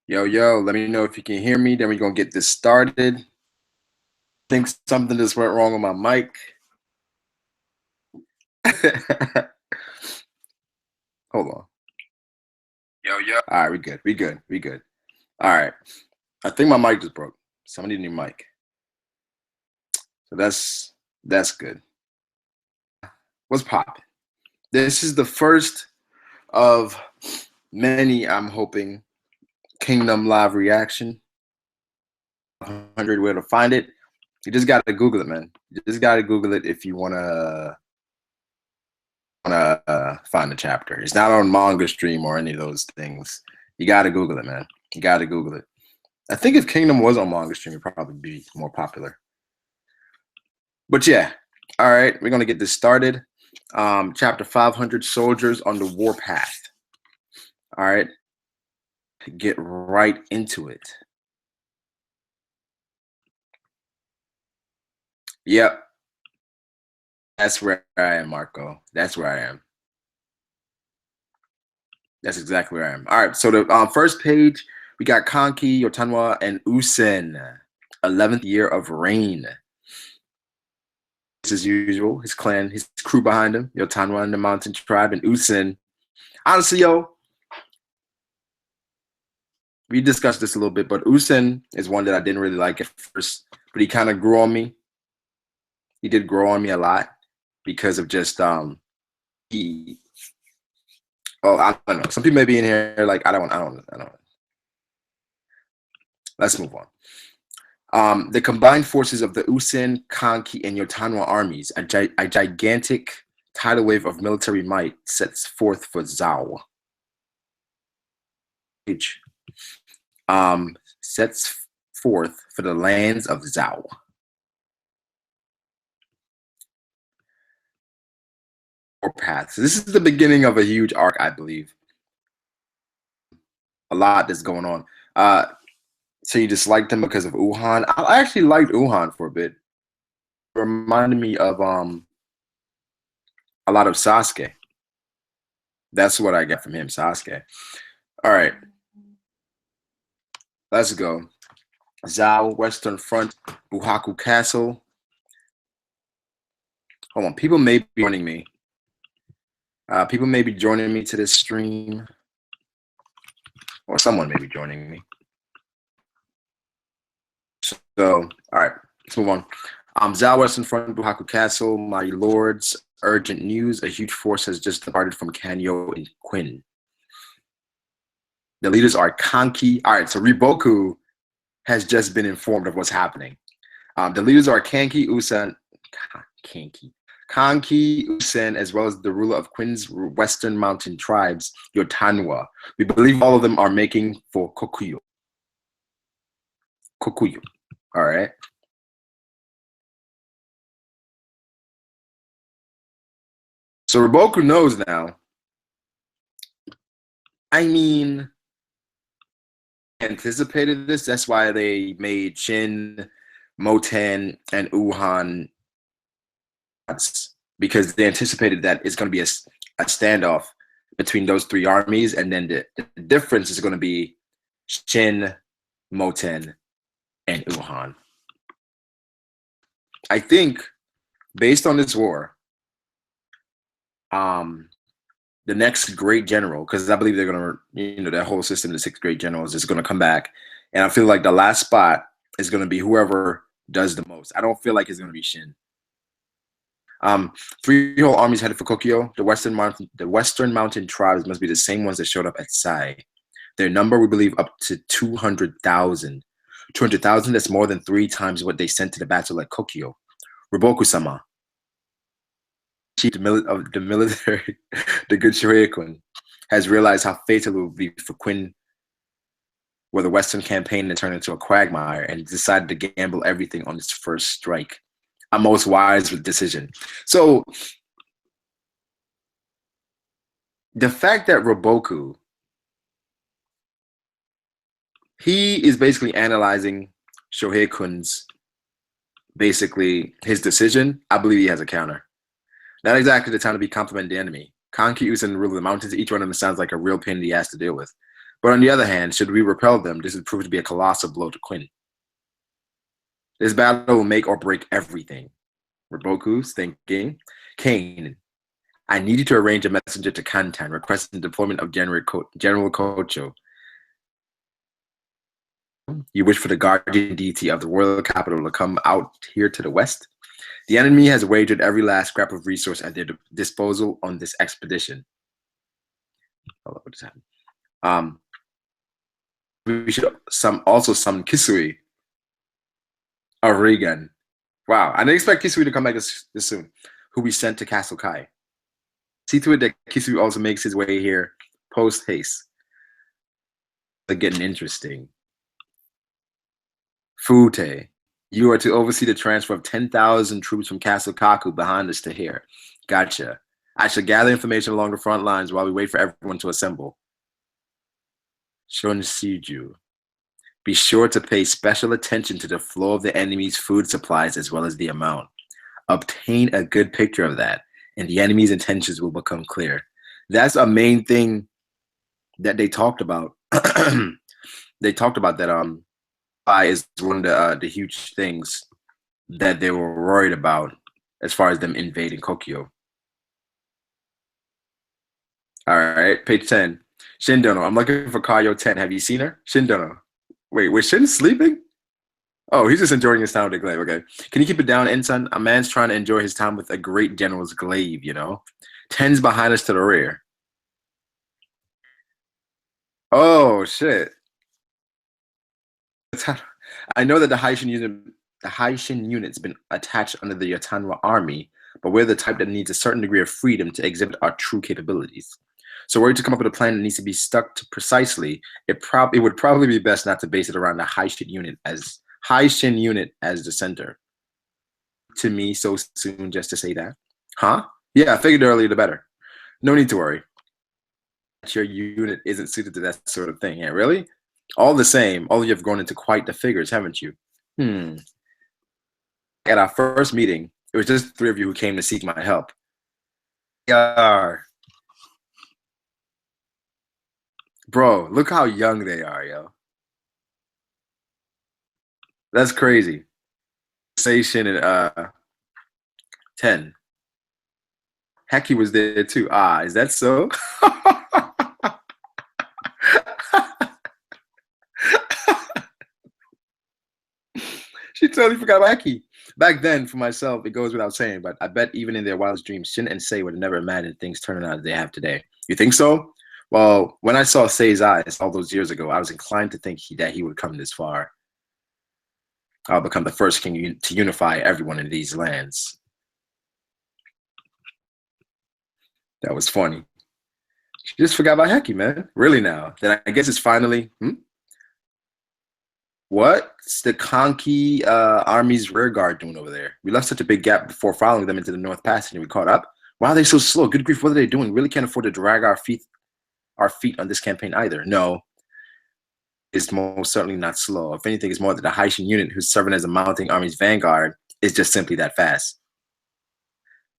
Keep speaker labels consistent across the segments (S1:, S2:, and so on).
S1: Yo, yo, let me know if you can hear me. Then we're gonna get this started. Think something just went wrong with my mic. Hold on. Yo, yo. All right, we good. We good. We good. All right. I think my mic just broke. Somebody need a new mic. So that's good. What's popping? This is the first of many, I'm hoping, Kingdom Live reaction. 100 where to find it. You just gotta Google it, man. You just gotta Google it if you wanna find the chapter. It's not on Manga Stream or any of those things. You got to Google it, man. You got to Google it. I think if Kingdom was on Manga Stream, it'd probably be more popular. But yeah, all right, we're gonna get this started. Chapter 500, Soldiers on the Warpath. All right, get right into it. Yep, that's where I am, Marco. That's where I am. That's exactly where I am. All right, so the first page, we got KANKI, YOTANWA, and Usen, 11th year of reign. As usual, his clan, his crew behind him, YOTANWA and the Mountain Tribe, and Usen. Honestly, yo, we discussed this a little bit, but Usen is one that I didn't really like at first, but he kind of grew on me. He did grow on me a lot because of just he. Oh, I don't know. Some people may be in here like I don't. Let's move on. The combined forces of the Usen, KANKI, and YOTANWA armies, a gigantic tidal wave of military might, sets forth for Zhao. Sets forth for the lands of Zhao. Path. So this is the beginning of a huge arc, I believe. A lot that's going on. So you disliked him because of Wuhan. I actually liked Wuhan for a bit. It reminded me of a lot of Sasuke. That's what I got from him, Sasuke. All right. Let's go. Zhao, Western Front, Buhaku Castle. Hold on. People may be joining me. People may be joining me to this stream. Or someone may be joining me. So, all right, let's move on. Zhao, Western Front, Buhaku Castle, my lords, urgent news. A huge force has just departed from Kanyo and Quinn. The leaders are KANKI. All right, so Riboku has just been informed of what's happening. The leaders are KANKI, Usen, as well as the ruler of Quinn's Western Mountain tribes, YOTANWA. We believe all of them are making for Kokuyo. All right. So Riboku knows now. I mean, anticipated this. That's why they made Shin, Moten, and Wuhan, because they anticipated that it's going to be a standoff between those three armies, and then the difference is going to be Shin, Moten, and Wuhan. I think, based on this war, the next great general, because I believe they're going to, that whole system, the 6 great generals, is going to come back. And I feel like the last spot is going to be whoever does the most. I don't feel like it's going to be Shin. 3 whole armies headed for Kokyo. The Western Mountain tribes must be the same ones that showed up at Sai. Their number, we believe, up to 200,000. 200,000, that's more than 3 times what they sent to the battle at Kokyo. Riboku-sama, chief of the military, the good Shohei-kun, has realized how fatal it would be for Quinn were the Western campaign to turn into a quagmire, and decided to gamble everything on its first strike. A most wise decision. So the fact that Riboku, he is basically analyzing Shohei-kun's, basically his decision. I believe he has a counter. Not exactly the time to be complimenting the enemy. KANKI, Usen, and Ruler of the Mountains, each one of them sounds like a real pain in the ass to deal with. But on the other hand, should we repel them, this would prove to be a colossal blow to Quinn. This battle will make or break everything. Raboku's thinking, Kane, I need you to arrange a messenger to Kantan requesting the deployment of General Kocho. You wish for the guardian deity of the royal capital to come out here to the west? The enemy has wagered every last scrap of resource at their disposal on this expedition. Hold up, what just happened? We should also summon Kisui of Regan. Wow, I didn't expect Kisui to come back this soon. Who we sent to Castle Kai. See to it that Kisui also makes his way here post haste. They're getting interesting. Fute, you are to oversee the transfer of 10,000 troops from Castle Kaku behind us to here. Gotcha. I shall gather information along the front lines while we wait for everyone to assemble. Shonsiju. Be sure to pay special attention to the flow of the enemy's food supplies as well as the amount. Obtain a good picture of that, and the enemy's intentions will become clear. That's a main thing that they talked about. They talked about that BAE is one of the huge things that they were worried about as far as them invading Kokyo. All right, page 10. Shindono, I'm looking for Kayo 10. Have you seen her? Shindono. Wait, was Shin sleeping? Oh, he's just enjoying his time with the glaive. Okay. Can you keep it down, Ensign? A man's trying to enjoy his time with a great general's glaive, you know? 10's behind us to the rear. Oh, shit. I know that the Haishin unit's been attached under the YOTANWA army, but we're the type that needs a certain degree of freedom to exhibit our true capabilities. So were you to come up with a plan that needs to be stuck to precisely, it would probably be best not to base it around the Haishin unit as the center. To me so soon just to say that. Huh? Yeah, I figured the earlier the better. No need to worry. Your unit isn't suited to that sort of thing. Yeah, really? All the same, all of you have grown into quite the figures, haven't you? At our first meeting, it was just 3 of you who came to seek my help. Bro, look how young they are, yo. That's crazy. Station and 10. Heki was there too. Ah, is that so? She totally forgot about Heki. Back then, for myself, it goes without saying, but I bet even in their wildest dreams, Shin and Sei would have never imagined things turning out as they have today. You think so? Well, when I saw Sei's eyes all those years ago, I was inclined to think that he would come this far. I'll become the first king to unify everyone in these lands. That was funny. She just forgot about Heki, man. Really now? Then I guess it's finally... What's the KANKI army's rear guard doing over there? We left such a big gap before following them into the North Passage and we caught up. Why are they so slow? Good grief, what are they doing? We really can't afford to drag our feet on this campaign either. No, it's most certainly not slow. If anything, it's more that the Haishin unit who's serving as a mounting army's vanguard is just simply that fast.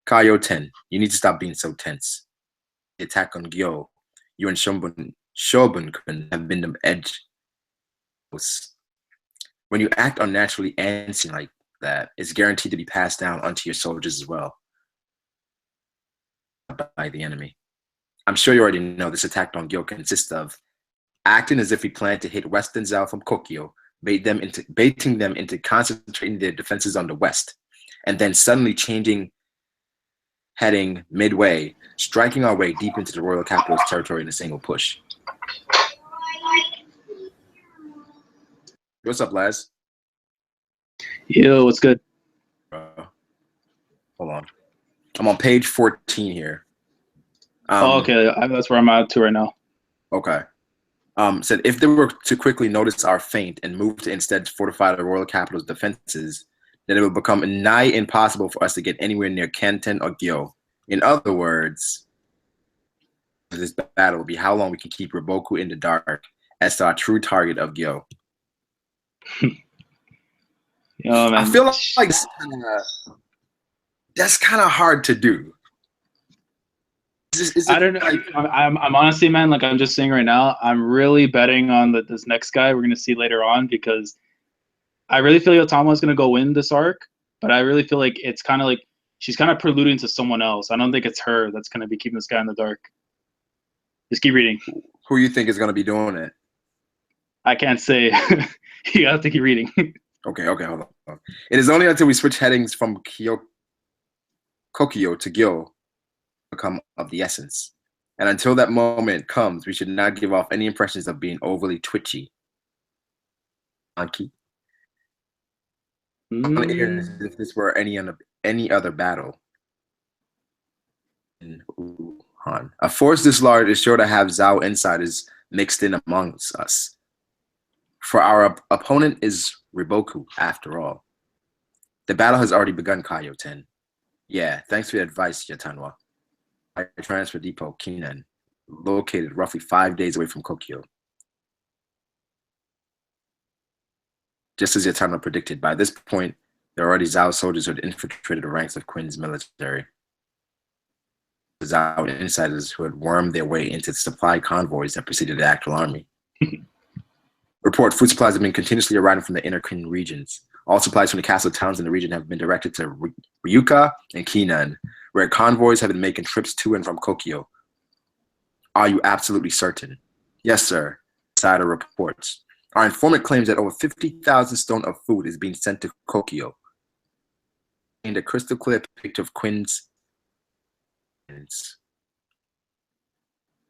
S1: Kayo 10, you need to stop being so tense. The attack on Gyo, you and Shobun have been the edge. When you act unnaturally antsy like that, it's guaranteed to be passed down onto your soldiers as well by the enemy. I'm sure you already know this attack on Gyo consists of acting as if we plan to hit Western Zao from Kokyo, baiting them into concentrating their defenses on the west, and then suddenly heading midway, striking our way deep into the royal capital's territory in a single push. What's up, Laz?
S2: Yo, what's good?
S1: Hold on. I'm on page 14 here.
S2: Okay, that's where I'm at too right now.
S1: Okay. Said if they were to quickly notice our feint and move to instead fortify the royal capital's defenses, then it would become nigh impossible for us to get anywhere near Kanten or Gyo. In other words, this battle will be how long we can keep Raboku in the dark as to our true target of Gyo.
S2: Yo, man.
S1: I feel like that's kind of hard to do. Is
S2: I
S1: it
S2: don't know.
S1: like,
S2: I'm honestly, man, like I'm just saying right now, I'm really betting on this next guy we're gonna see later on because I really feel Yotama is gonna go win this arc, but I really feel like it's kind of like she's kind of preluding to someone else. I don't think it's her that's gonna be keeping this guy in the dark. Just keep reading.
S1: who you think is going to be doing it?
S2: I can't say. You have to keep reading.
S1: Okay, hold on. It is only until we switch headings from Kokyo to Gyo become of the essence. And until that moment comes, we should not give off any impressions of being overly twitchy. KANKI. As if this were any other battle. A force this large is sure to have Zhao insiders mixed in amongst us. For our opponent is Riboku, after all. The battle has already begun, Kaioten. Yeah, thanks for the advice, YOTANWA. Our transfer depot, Kinan, located roughly 5 days away from Kokyo. Just as YOTANWA predicted, by this point, there are already Zhao soldiers who had infiltrated the ranks of Quin's military. Zhao insiders who had wormed their way into the supply convoys that preceded the actual army. Report, food supplies have been continuously arriving from the inner Quin regions. All supplies from the castle towns in the region have been directed to Ryuka and Kinan, where convoys have been making trips to and from Kokyo. Are you absolutely certain? Yes, sir. Insider reports. Our informant claims that over 50,000 stone of food is being sent to Kokyo. And a crystal clear picture of Quin's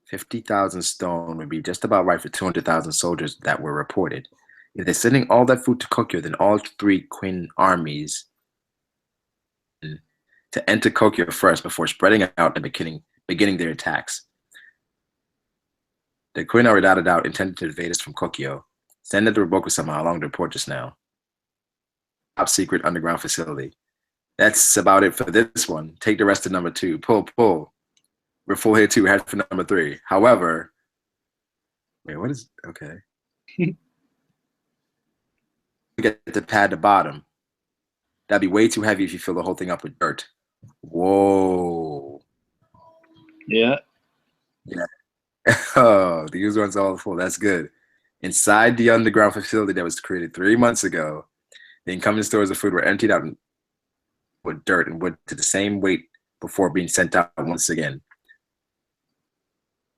S1: 50,000 stone would be just about right for 200,000 soldiers that were reported. If they're sending all that food to Kokyo, then all three Quin armies to enter Kokyo first before spreading out and beginning their attacks. The Quin are without a doubt intended to invade us from Kokyo. Send it to Riboku-sama along the report just now. Top secret underground facility. That's about it for this one. Take the rest to number 2. Pull. We're full here too. Head for number 3. However, wait, what is okay? We get to pad the bottom. That'd be way too heavy if you fill the whole thing up with dirt. Whoa.
S2: Yeah.
S1: Oh, these ones all full. That's good. Inside the underground facility that was created 3 months ago, the incoming stores of food were emptied out with dirt and wood to the same weight before being sent out once again.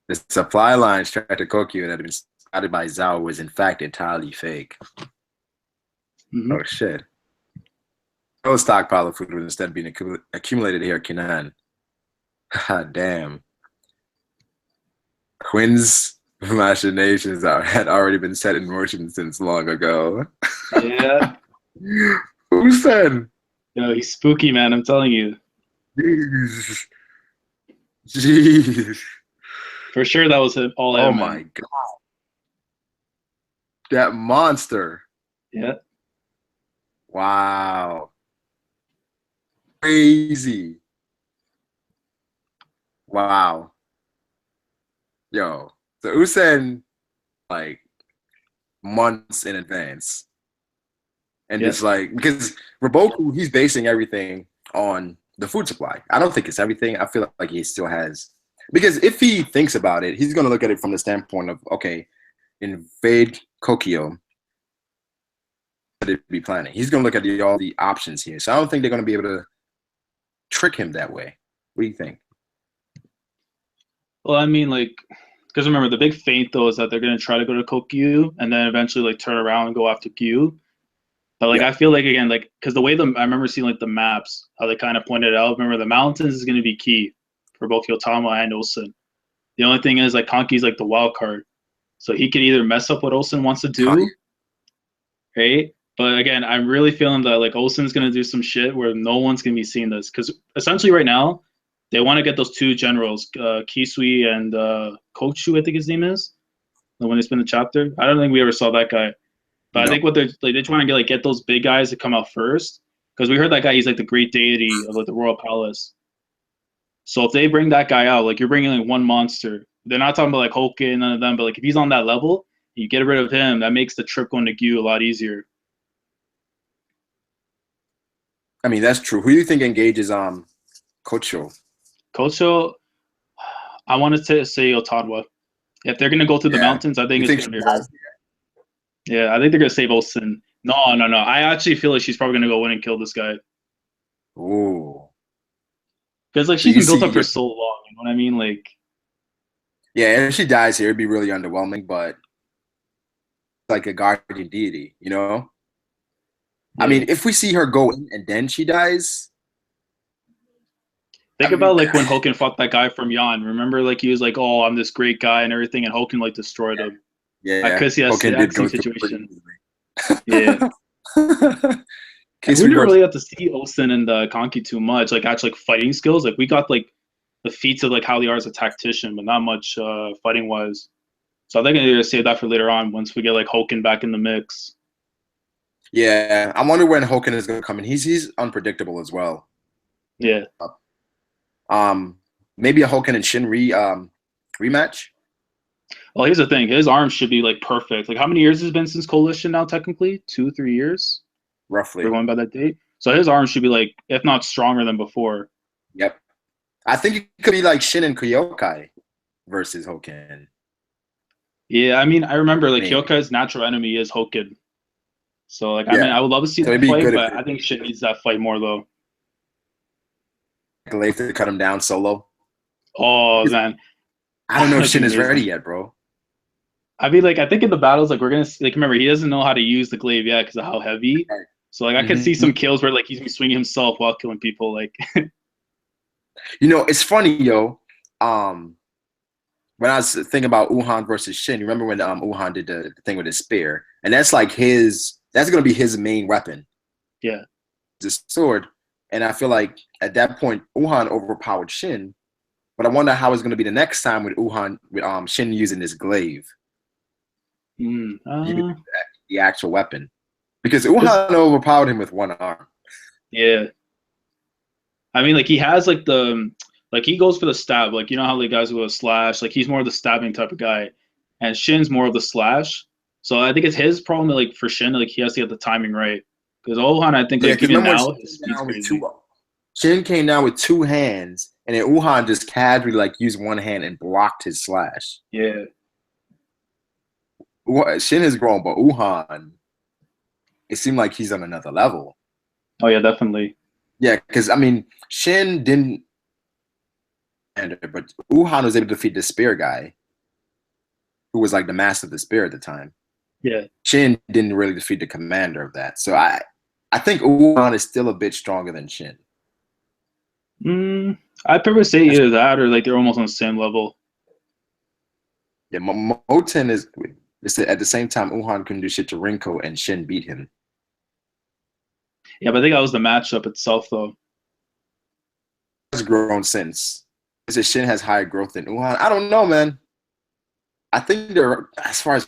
S1: The supply lines tracked to Kokyo that had been started by Zhao was in fact entirely fake. Oh shit. No stockpile of food was instead being accumulated here at Kinan. God damn. Quin's machinations had already been set in motion since long ago.
S2: Yeah.
S1: Who said?
S2: Yo, he's spooky, man. I'm telling you.
S1: Jeez.
S2: For sure, that was all him.
S1: Oh my god. That monster.
S2: Yeah.
S1: Wow. Crazy. Wow. Yo. So Usain, like, months in advance. And just like, because Riboku, he's basing everything on the food supply. I don't think it's everything. I feel like he still has, because if he thinks about it, he's going to look at it from the standpoint of, okay, invade Kokyo, be planning. He's going to look at all the options here. So I don't think they're going to be able to trick him that way. What do you think?
S2: Well, I mean, like, because remember, the big feint, though, is that they're going to try to go to Kokyu and then eventually, like, turn around and go after Gyu. But, like, I feel like, again, like, because the way I remember seeing, like, the maps, how they kind of pointed it out. Remember, the mountains is going to be key for both Yotama and Osen. The only thing is, like, Kanki's, like, the wild card. So he could either mess up what Osen wants to do, right? But, again, I'm really feeling that, like, Osen's going to do some shit where no one's going to be seeing this. Because, essentially, right now, they want to get those two generals, Kisui and Kochu, I think his name is, the one who spent the chapter. I don't think we ever saw that guy. But I think what they're trying to get those big guys to come out first, because we heard that guy, he's like the great deity of like the royal palace. So if they bring that guy out, like you're bringing like one monster. They're not talking about like Hoken, none of them, but like if he's on that level, you get rid of him, that makes the trip going to Gyu a lot easier.
S1: I mean, that's true. Who do you think engages Kocho?
S2: Kocho, I wanted to say YOTANWA. If they're gonna go through the
S1: Yeah.
S2: mountains, I think
S1: You
S2: it's
S1: think
S2: gonna
S1: she
S2: be her.
S1: dies?
S2: Yeah, I think they're gonna save Olsen. No, no, no. I actually feel like she's probably gonna go in and kill this guy
S1: Ooh.
S2: because like
S1: So
S2: she's
S1: you
S2: been built
S1: see
S2: up for
S1: your
S2: so long. You know what I mean? Like,
S1: yeah, if she dies here, it'd be really underwhelming, but like a guardian deity, you know? I
S2: yeah.
S1: mean, if we see her go in and then she dies,
S2: Think
S1: I mean,
S2: about like when Hoken fought that guy from Yan. Remember, like he was like, "Oh, I'm this great guy" and everything, and Hoken like destroyed him.
S1: yeah,
S2: Because yes,
S1: Hoken
S2: exact
S1: did
S2: same
S1: go through pretty
S2: situation. Yeah.
S1: easily.
S2: And
S1: Case
S2: we didn't
S1: reversed.
S2: really have to see Olsen and Kanki too much, like actually like fighting skills. Like we got like the feats of like how they are as a tactician, but not much fighting wise. So I think I need to save that for later on once we get like Hoken back in the mix.
S1: Yeah, I wonder when Hoken is going to come in. He's unpredictable as well.
S2: Yeah.
S1: Um, maybe a Hoken and Shin rematch,
S2: Well, here's the thing: his arms should be like perfect. Like how many years has it been since Coalition now? Technically, 2, 3 years. We're
S1: roughly.
S2: going by that date. So his arms should be like, if not stronger than before.
S1: Yep. I think it could be like Shin and Kyokai versus Hoken.
S2: Yeah, I mean, I remember like
S1: Maybe.
S2: Hyokai's natural enemy is Hoken. So like, I mean,
S1: Yeah.
S2: I would love to see
S1: So it'd
S2: that
S1: be
S2: fight,
S1: good if
S2: but I think Shin needs that fight more though.
S1: Glaive to cut him down solo.
S2: Oh man,
S1: I don't know if
S2: that'd be
S1: Shin is ready
S2: amazing.
S1: yet, bro.
S2: I mean, like I think in the battles, like we're gonna like remember he doesn't know how to use the glaive yet because of how heavy. So like I could see
S1: Mm-hmm.
S2: some kills where like he's be swinging himself while killing people. Like
S1: You know, it's funny, yo. Um, when I was thinking about Uhan versus Shin, you remember when Uhan did the thing with his spear, and that's like that's gonna be his main weapon,
S2: yeah,
S1: his sword. And I feel like at that point, Uhan overpowered Shin. But I wonder how it's gonna be the next time with Uhan with Shin using this glaive,
S2: mm,
S1: using the actual weapon, because
S2: cause
S1: Uhan overpowered him with one arm.
S2: yeah, I mean like he has like the like he goes for the stab. Like you know how like guys go a slash. Like he's more of the stabbing type of guy, and Shin's more of the slash. So I think it's his problem. Like for Shin, like he has to get the timing right. Because Ohan, I think
S1: Yeah,
S2: like
S1: because
S2: even
S1: remember when
S2: now his speed's crazy.
S1: Shin came down with two hands, and then Uhan just casually like used one hand and blocked his slash.
S2: Yeah.
S1: Shin has grown, but Uhan, it seemed like he's on another level.
S2: Oh yeah, definitely.
S1: Yeah, because I mean, Shin didn't, but Uhan was able to defeat the spear guy, who was like the master of the spear at the time.
S2: Yeah.
S1: Shin didn't really defeat the commander of that, so I think Uhan is still a bit stronger than Shin.
S2: Mm, I'd probably say either that or like they're almost on the same level.
S1: Yeah, Moten is. At the same time, Uhan couldn't do shit to Rinko, and Shin beat him.
S2: Yeah, but I think that was the matchup itself though.
S1: Has grown since. Is it Shin has higher growth than Uhan? I don't know, man. I think they're as far as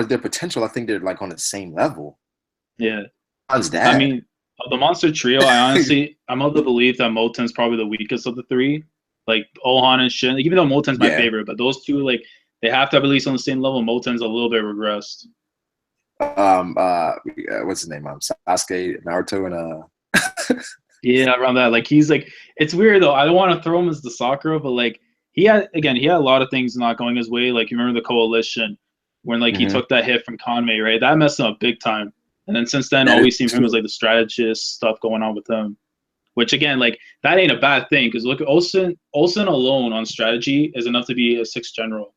S1: their potential, I think they're like on the same level.
S2: Yeah.
S1: Uhan's
S2: I
S1: dad.
S2: mean, of the monster trio, I'm of the belief that Moten's probably the weakest of the three. Like Ohan and Shin, like, even though Moten's my
S1: Yeah.
S2: favorite, but those two, like, they have to have at least on the same level. Moten's a little bit regressed.
S1: What's his name? Sasuke, Naruto, and
S2: Yeah, around that. Like he's like it's weird though. I don't want to throw him as the Sakura, but like he had a lot of things not going his way. Like you remember the coalition when like he
S1: Mhm.
S2: took that hit from Conway, right? That messed him up big time. And then since then,
S1: That
S2: all
S1: is
S2: we seen from him is
S1: true.
S2: like the strategist stuff going on with him. Which again, like that ain't a bad thing because look, Olsen alone on strategy is enough to be a sixth general.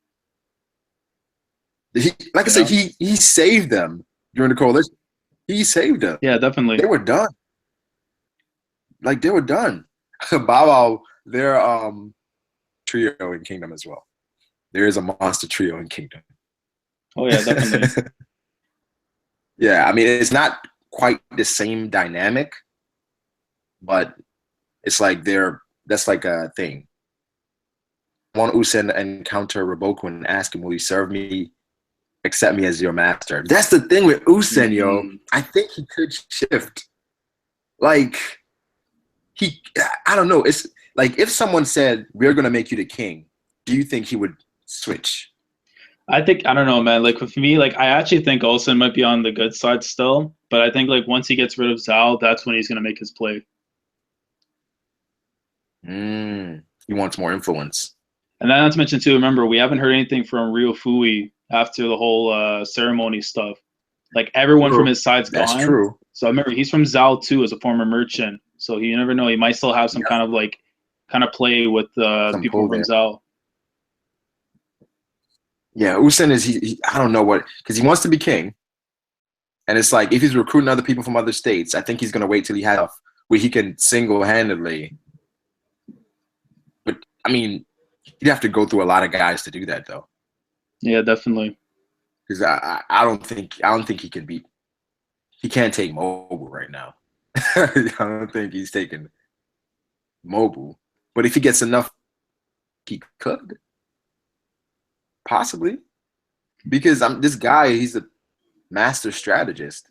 S1: Like I
S2: You
S1: said,
S2: know?
S1: he saved them during the coalition. He saved them.
S2: Yeah,
S1: They
S2: definitely.
S1: were done. Like they were done. Bow their trio in Kingdom as well. There is a monster trio in Kingdom.
S2: Oh yeah, definitely.
S1: Yeah, I mean it's not quite the same dynamic, but it's like that's like a thing. I want Usen to encounter Raboku and ask him, will you serve me, accept me as your master? That's the thing with Usen, yo.
S2: Mm-hmm.
S1: I think he could shift. Like he I don't know. It's like if someone said, we're gonna make you the king, do you think he would switch?
S2: I think I don't know, man. Like with me, like I actually think Olsen might be on the good side still, but I think like once he gets rid of Zal, that's when he's gonna make his play.
S1: Mm. He wants more influence.
S2: And then not to mention too, remember we haven't heard anything from Rio Fui after the whole ceremony stuff. Like everyone from his side's
S1: That's
S2: gone.
S1: true.
S2: So I remember he's from Zal too as a former merchant. So you never know. He might still have some kind of play with the people from Zal.
S1: Yeah, Usen is he I don't know what, because he wants to be king. And it's like if he's recruiting other people from other states, I think he's gonna wait till he has enough where he can single-handedly. But I mean, he'd have to go through a lot of guys to do that though.
S2: Yeah, definitely.
S1: Because I don't think he can beat. He can't take Mobile right now. I don't think he's taking Mobile. But if he gets enough, he could. Possibly. Because this guy, he's a master strategist.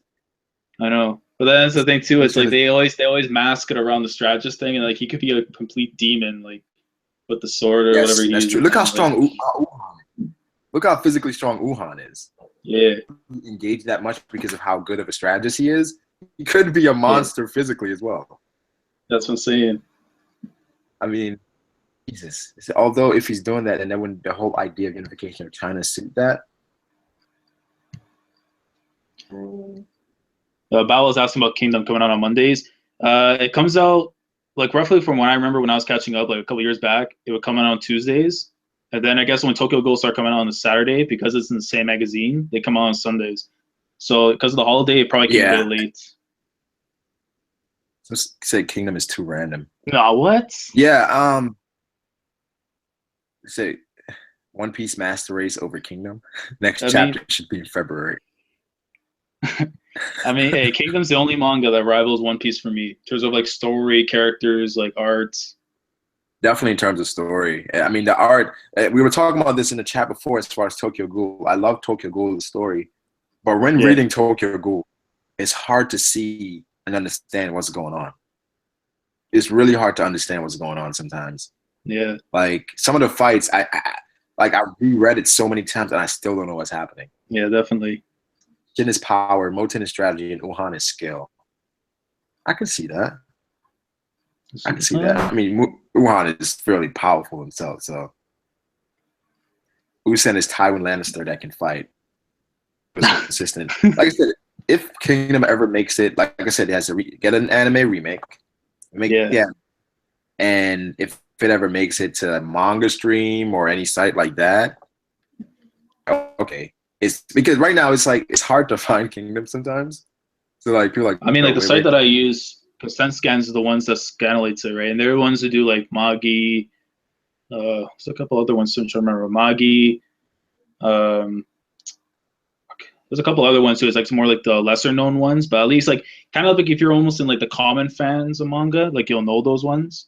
S2: I know. But that's the thing too, it's like they always mask it around the strategist thing, and like he could be a complete demon, like with the sword or whatever he uses.
S1: True. Look how strong Wuhan. Look how physically strong Wuhan is.
S2: Yeah.
S1: He engaged that much because of how good of a strategist he is. He could be a monster physically as well.
S2: That's what I'm saying.
S1: I mean, Jesus. Although if he's doing that, and then when the whole idea of unification of China suit that.
S2: Bao was asking about Kingdom coming out on Mondays. It comes out like roughly from when I remember when I was catching up, like a couple years back. It would come out on Tuesdays, and then I guess when Tokyo Ghoul started coming out on the Saturday, because it's in the same magazine, they come out on Sundays. So because of the holiday, it probably came a bit late.
S1: Let's say Kingdom is too random.
S2: No, what?
S1: Yeah. Say One Piece Master Race over Kingdom. Next chapter should be in February.
S2: I mean, hey, Kingdom's the only manga that rivals One Piece for me in terms of like story, characters, like arts.
S1: Definitely in terms of story. I mean, the art. We were talking about this in the chat before as far as Tokyo Ghoul. I love Tokyo Ghoul's story, but when reading Tokyo Ghoul, it's hard to see and understand what's going on. It's really hard to understand what's going on sometimes.
S2: Yeah.
S1: Like some of the fights, I reread it so many times and I still don't know what's happening.
S2: Yeah, definitely.
S1: Jin is power, Moten is strategy, and Wuhan is skill. I can see that. I can see that. I mean, Wuhan is fairly powerful himself, so Usen is Tywin Lannister that can fight. Consistent. Like I said, if Kingdom ever makes it, like I said, it has to get an anime remake. And if it ever makes it to a manga stream or any site like that, okay. It's because right now it's like it's hard to find Kingdom sometimes. So like people like
S2: I mean, like the site that I use, Consent Scans, is the ones that scanlates it, right? And they're the ones who do like Magi. There's a couple other ones I'm trying to remember. Magi. There's a couple other ones too. It's like some more like the lesser known ones, but at least like kind of like if you're almost in like the common fans of manga, like you'll know those ones.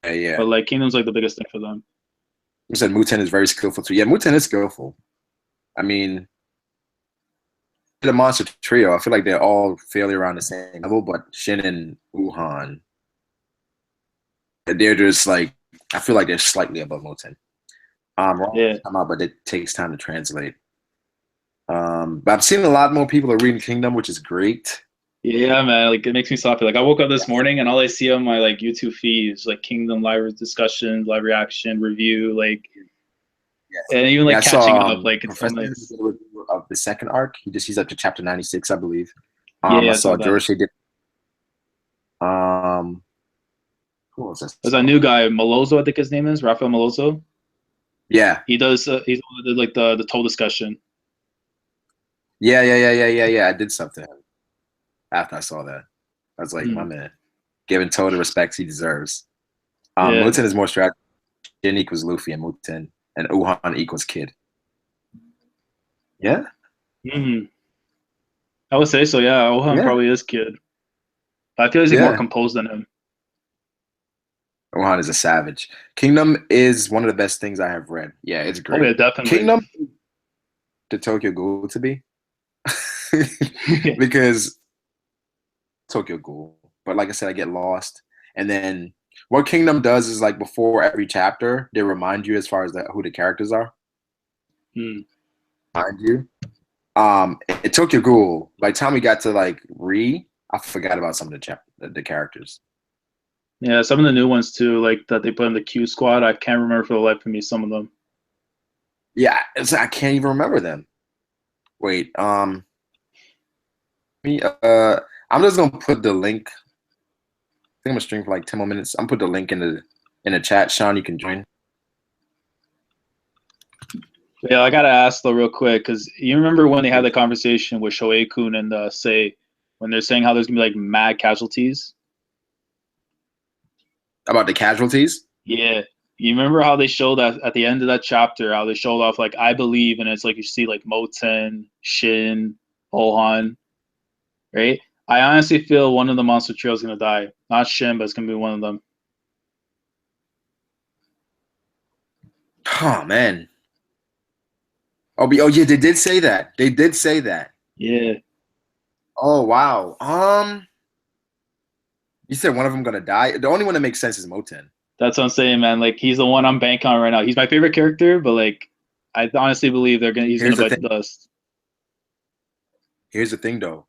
S1: Yeah.
S2: But like Kingdom's like the biggest thing for them.
S1: You said Muten is very skillful too. Yeah, Muten is skillful. I mean, the monster trio, I feel like they're all fairly around the same level, but Shin and Wuhan, they're just like, I feel like they're slightly above Muten. But it takes time to translate. But I've seen a lot more people are reading Kingdom, which is great.
S2: Yeah, man, like it makes me so happy. Like I woke up this morning and all I see on my like YouTube feed is like Kingdom live discussion, live reaction, review, like, and even like catching up. Like it's so nice.
S1: Of the second arc, he's up to chapter 96, I believe.
S2: I
S1: saw George did. Who was this?
S2: There's a new guy, Malozzo, I think his name is Rafael Malozzo.
S1: Yeah,
S2: he does. He's one did like the toll discussion.
S1: Yeah. I did something after I saw that. I was like, my man, giving Toad the respects he deserves. Muten is more strategy. Jin equals Luffy and Muten, and Wuhan equals Kid. Yeah.
S2: I would say so. Yeah, Wuhan probably is Kid. I feel he's more composed than him.
S1: Wuhan is a savage. Kingdom is one of the best things I have read. Yeah, it's great.
S2: Oh, yeah, definitely.
S1: Kingdom to Tokyo Ghoul to be. Because Tokyo Ghoul. But like I said, I get lost. And then what Kingdom does is like before every chapter, they remind you as far as who the characters are. Remind you. In Tokyo Ghoul, by the time we got to like I forgot about some of the characters.
S2: Yeah, some of the new ones too, like that they put in the Q squad. I can't remember for the life of me some of them.
S1: Yeah, I can't even remember them. Wait, me, I'm just gonna put the link. I think I'm gonna stream for like 10 more minutes. I'm put the link in the chat. Sean, you can join.
S2: Yeah, I gotta ask though real quick because you remember when they had the conversation with Shohei Kun and Say when they're saying how there's gonna be like mad casualties.
S1: About the casualties?
S2: Yeah, you remember how they showed that at the end of that chapter, how they showed off like I believe, and it's like you see like Moten, Shin, Ohan, right? I honestly feel one of the monster trio is gonna die. Not Shin, but it's gonna be one of them.
S1: Oh man. Oh yeah, they did say that. They did say that.
S2: Yeah,
S1: Oh wow. You said one of them gonna die. The only one that makes sense is Moten.
S2: that's what I'm saying, man. Like he's the one I'm banking on right now. He's my favorite character, but like I honestly believe he's
S1: Here's
S2: gonna
S1: the
S2: bite
S1: thing.
S2: the dust.
S1: Here's the thing though.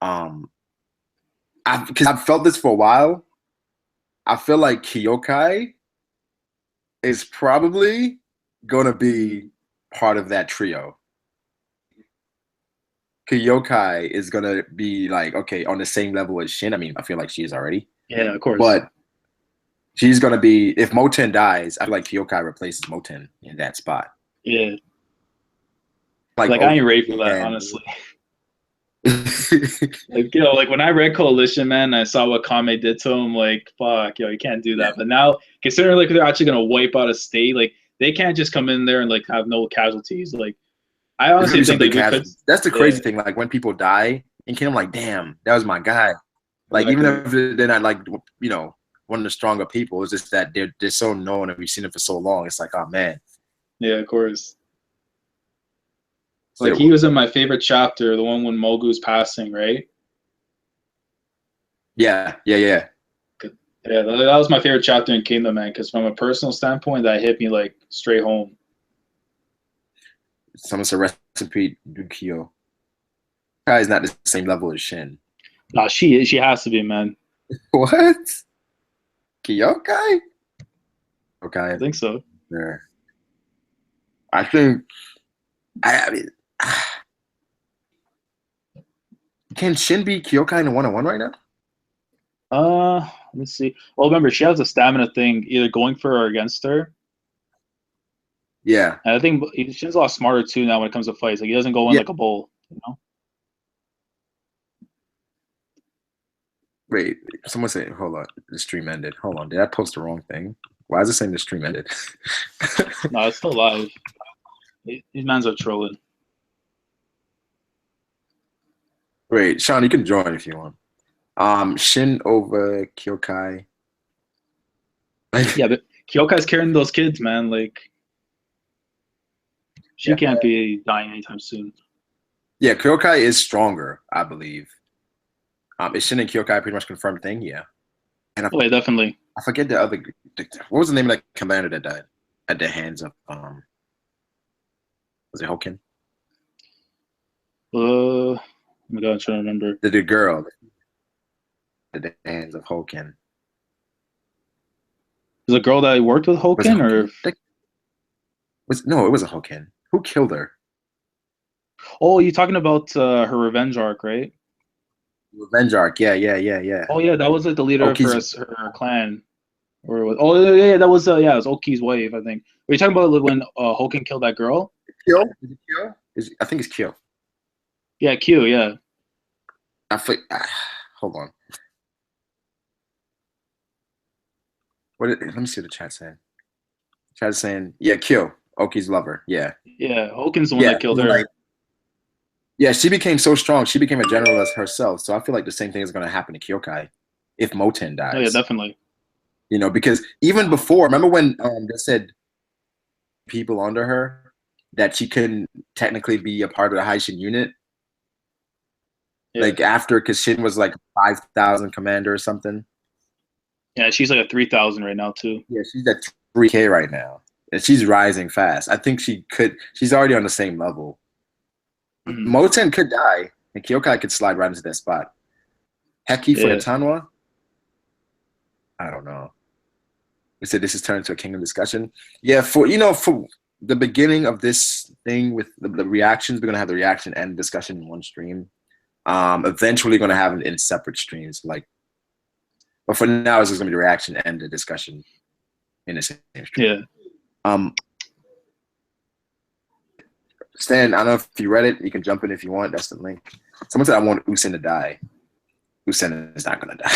S1: Because I've felt this for a while. I feel like Kyokai is probably gonna be part of that trio. Kyokai is gonna be like, okay, on the same level as Shin. I mean, I feel like she is already.
S2: Yeah, of course.
S1: But she's gonna be, if Moten dies, I feel like Kyokai replaces Moten in that spot.
S2: Yeah,
S1: Like
S2: like I
S1: okay,
S2: ain't ready for that,
S1: and
S2: honestly. Like like when I read Coalition, man, I saw what Kame did to him. Like, fuck, you can't do
S1: yeah,
S2: that. But now, considering like they're actually gonna wipe out a state, like they can't just come in there and like have no casualties. Like, I
S1: there's gonna
S2: honestly
S1: be some
S2: think
S1: big
S2: like we could.
S1: casualties. That's the
S2: Yeah,
S1: crazy thing. Like when people die in Kingdom, like, damn, that was my guy. Like even
S2: exactly.
S1: if they're not like one of the stronger people, it's just that they're so known and we've seen them for so long. It's like, oh man.
S2: Yeah, of course. Like he
S1: So
S2: was in my favorite chapter, the one when Mogu's passing, right?
S1: yeah.
S2: Yeah, that was my favorite chapter in Kingdom, man. Because from a personal standpoint, that hit me like straight home.
S1: Someone said recipe Dukio. Kai is not the same level as Shin.
S2: Nah, she is. She has to be, man.
S1: What? Kyokai?
S2: I
S1: Okay.
S2: think so.
S1: Yeah. I think I mean can Shin beat Kyokai in a one-on-one right now?
S2: Let me see. Well, remember she has a stamina thing, either going for or against her.
S1: Yeah.
S2: And I think she's a lot smarter too now when it comes to fights. Like he doesn't go in
S1: Yeah.
S2: like a bull, you know.
S1: Wait, someone said, hold on, the stream ended. Hold on, did I post the wrong thing? Why is it saying the stream ended?
S2: No, it's still live. These mans are trolling.
S1: Wait, Sean, you can join if you want. Shin over Kyokai.
S2: Yeah, but Kyokai's carrying those kids, man. Like she
S1: Yeah.
S2: can't be dying anytime soon.
S1: Yeah, Kyokai is stronger, I believe. Is Shin and Kyokai pretty much confirmed thing? Yeah. And
S2: Oh, yeah, definitely.
S1: I forget the other. What was the name of that commander that died at the hands of was it Hoken?
S2: Oh my god, I'm trying to remember.
S1: The girl at the hands of Hoken.
S2: Was a girl that worked with
S1: Was it
S2: Hoken,
S1: Hoken?
S2: or
S1: No, it was a Hoken. Who killed her?
S2: oh, you talking about her revenge arc, right?
S1: Revenge arc. Yeah.
S2: Oh yeah, that was like the leader of
S1: Oki's
S2: her clan. Or oh yeah, that was yeah, it was Oki's wife, I think. Were you talking about when Hoken killed that girl?
S1: Kyo? Is it Kyo? I think it's Kyo.
S2: Yeah, Q, yeah.
S1: Hold on. Let me see what the chat's saying. Chat's saying, yeah, Kyo, Oki's lover. Yeah.
S2: Yeah, Hoken's the one
S1: Yeah.
S2: that killed
S1: Like,
S2: her.
S1: yeah, she became so strong. She became a generalist herself. So I feel like the same thing is going to happen to Kyokai if Moten
S2: Oh yeah,
S1: dies.
S2: definitely.
S1: Because even before, remember when they said people under her that she couldn't technically be a part of the Haishin unit?
S2: Yeah.
S1: Like after, because Shin was like 5,000 commander or something.
S2: Yeah, she's like a 3,000 right now too.
S1: Yeah, she's at 3K right now. And she's rising fast. I think she's already on the same level.
S2: Mhm.
S1: Moten could die, and Kyokai could slide right into that spot. Heki for
S2: Yeah.
S1: YOTANWA. I don't know. We said this is turned into a kingdom discussion. Yeah, for the beginning of this thing with the reactions, we're gonna have the reaction and discussion in one stream. Eventually gonna have it in separate streams, like, but for now it's just gonna be the reaction and the discussion in the same stream.
S2: Yeah.
S1: Stan, I don't know if you read it. You can jump in if you want. That's the link. Someone said I want Usain to die. Usain is not gonna die.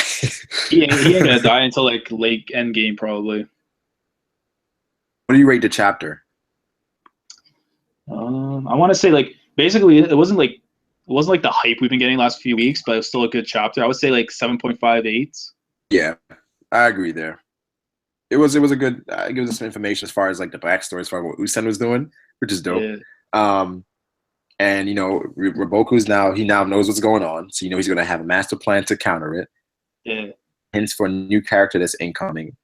S2: He ain't gonna die until like late end game probably.
S1: What do you rate the chapter?
S2: I want to say like basically it wasn't like the hype we've been getting last few weeks, but it was still a good chapter. I would say like 7.58.
S1: Yeah, I agree there. It was a good. It gives us some information as far as like the backstory as far as what Usain was doing, which is dope.
S2: Yeah.
S1: And Roboku's he now knows what's going on, so he's going to have a master plan to counter it.
S2: Yeah.
S1: Hence for a new character that's incoming.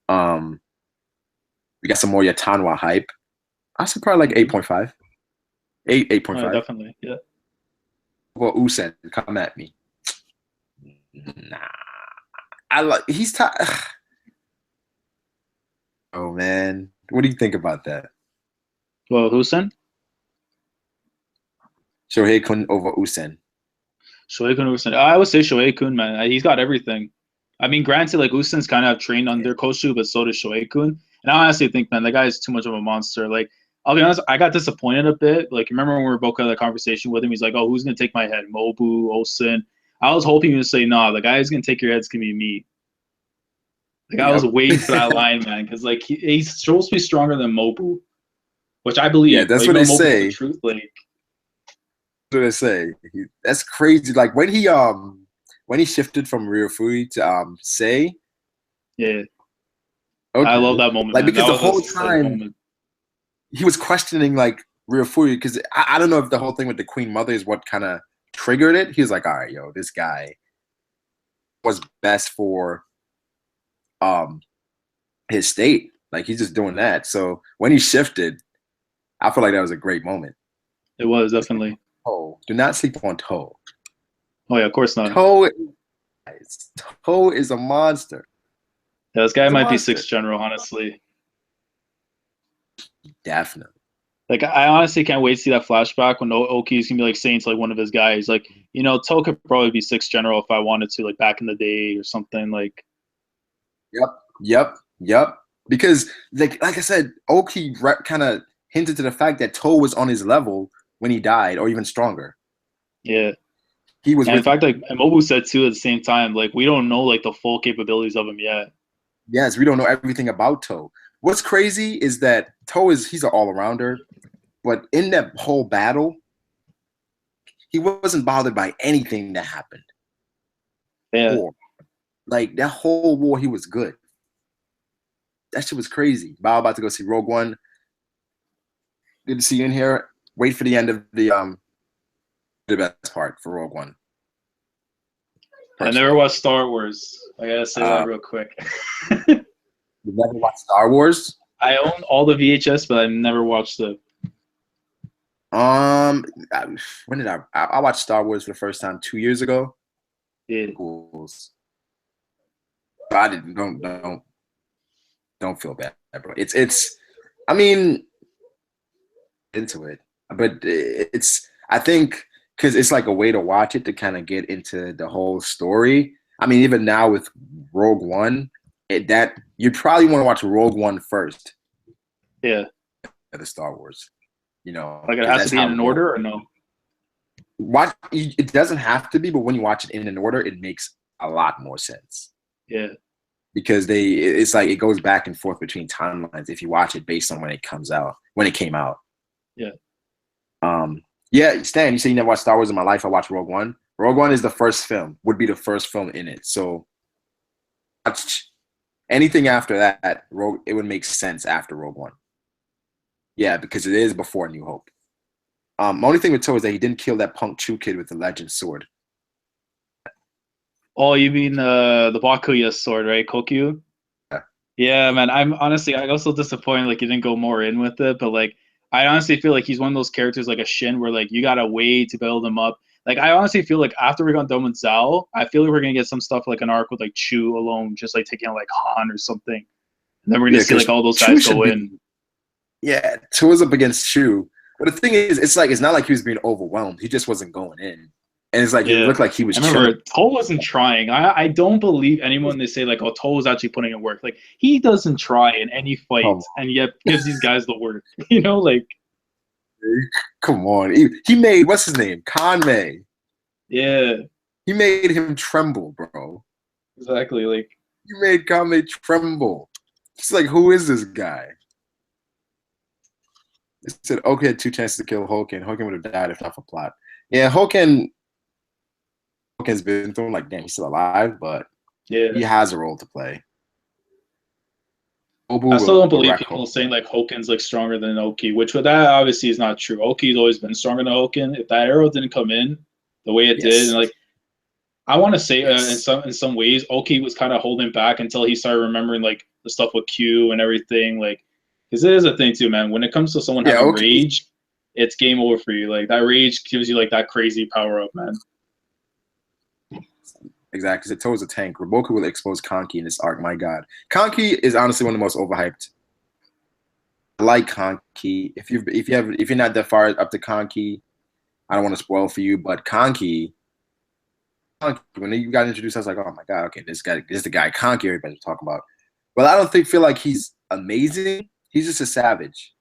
S1: We got some more YOTANWA hype. I said probably like 8.5. 8.5.
S2: Oh, definitely. Yeah.
S1: Well, Usain, come at me. Nah. He's Oh man. What do you think about that?
S2: Well, Husen?
S1: Shohei-kun over Usain.
S2: Shohei-kun Usen. I would say Shohei-kun, man. He's got everything. I mean, granted, like Usen's kind of trained under Koshu, but so does Shohei-kun. And I honestly think, man, that guy is too much of a monster. Like, I'll be honest, I got disappointed a bit. Like, remember when we were both having that conversation with him? He's like, "Oh, who's gonna take my head? Mobu, Osen." I was hoping he would say, "Nah, the guy who's gonna take your head's gonna be me." Like, I was waiting for that line, man, because like he's supposed to be stronger than Mobu, which I believe.
S1: Yeah, that's what they say.
S2: The truth, like,
S1: that's what they say. That's crazy. Like when he shifted from Ryufui to Sei.
S2: Yeah.
S1: Okay.
S2: I love that moment.
S1: Like
S2: man.
S1: because the whole time he was questioning like Ryufui because I don't know if the whole thing with the Queen Mother is what kind of triggered it. He was like, all right, yo, this guy was best for his state. Like he's just doing that. So when he shifted, I feel like that was a great moment.
S2: It was definitely.
S1: Oh, do not sleep on Toe.
S2: Oh yeah, of course not.
S1: Toe is a monster.
S2: Yeah, this guy might be 6th general, honestly.
S1: Definitely.
S2: Like I honestly can't wait to see that flashback when Oki's gonna be like saying to like one of his guys, like, Toe could probably be 6th general if I wanted to, like back in the day or something. Like.
S1: Yep. Because like I said, Oki kind of hinted to the fact that Toe was on his level when he died, or even stronger.
S2: Yeah.
S1: He was.
S2: And in fact, like Mobu said too, at the same time, like we don't know like the full capabilities of him yet.
S1: Yes, we don't know everything about Toe. What's crazy is that he's an all-arounder, but in that whole battle, he wasn't bothered by anything that happened.
S2: Yeah.
S1: Like that whole war, he was good. That shit was crazy. Bao about to go see Rogue One. Good to see you in here. Wait for the end of the best part for Rogue One.
S2: I never watched Star Wars. I gotta say that real quick.
S1: You never watched Star Wars?
S2: I own all the VHS, but I never watched it.
S1: When did I watched Star Wars for the first time 2 years ago?
S2: Yeah.
S1: I didn't. Don't feel bad, bro. It's. I mean, into it, but it's. I think because it's like a way to watch it to kind of get into the whole story. I mean, even now with Rogue One, that you'd probably want to watch Rogue One first.
S2: Yeah.
S1: The Star Wars,
S2: like it has to be in an order or no?
S1: It doesn't have to be, but when you watch it in an order, it makes a lot more sense.
S2: Yeah.
S1: Because it's like it goes back and forth between timelines if you watch it based on when it came out.
S2: Yeah.
S1: Yeah, Stan, you say you never watched Star Wars in my life. I watched Rogue One. Rogue One is the first film, would be the first film in it. So anything after that, it would make sense after Rogue One. Yeah, because it is before New Hope. Only thing with Toe is that he didn't kill that punk Chew kid with the legend sword.
S2: Oh, you mean the Bakuya sword, right? Kokyu? Yeah, man. I got so disappointed like you didn't go more in with it, but like I honestly feel like he's one of those characters like a Shin where like you gotta wait to build him up. Like I honestly feel like after we got done with Zao, I feel like we're gonna get some stuff like an arc with like Chu alone, just like taking out like Han or something, and then we're gonna
S1: Yeah,
S2: see like
S1: because
S2: all those
S1: Chu
S2: guys
S1: should
S2: go
S1: be.
S2: in.
S1: Yeah, Chu is up against Chu. But the thing is, it's not like he was being overwhelmed. He just wasn't going in, and it's like it
S2: Yeah.
S1: looked like he was
S2: I
S1: chilling.
S2: remember Toe wasn't trying. I don't believe anyone they say like, oh, Toe was actually putting in work. Like he doesn't try in any fight
S1: Come
S2: and yet gives these guys the work. You know, like
S1: Come on. He made, what's his name? Conway.
S2: yeah,
S1: He made him tremble, bro.
S2: exactly. Like
S1: You made Conway tremble. It's like, who is this guy? It said Oki had 2 chances to kill Hoken. Hoken would have died if not for plot. Yeah, Hoken's been through him like, damn, he's still alive, but
S2: yeah.
S1: he has a role to play.
S2: I still don't believe people saying like Hoken's like stronger than Oki, which that obviously is not true. Oki's always been stronger than Hoken. If that arrow didn't come in the way it did, and like I want to say in some ways, Oki was kind of holding back until he started remembering like the stuff with Q and everything. Like, because it is a thing too, man. When it comes to someone having rage, it's game over for you. Like that rage gives you like that crazy power up, man.
S1: Exactly. So Toe is a tank. Raboku will expose Kanki in this arc. My God, Kanki is honestly one of the most overhyped. I like Kanki. If you're not that far up to Kanki, I don't want to spoil for you, but Kanki, when you got introduced, I was like, oh my God, okay, this is the guy Kanki everybody's talking about. But I don't feel like he's amazing. He's just a savage.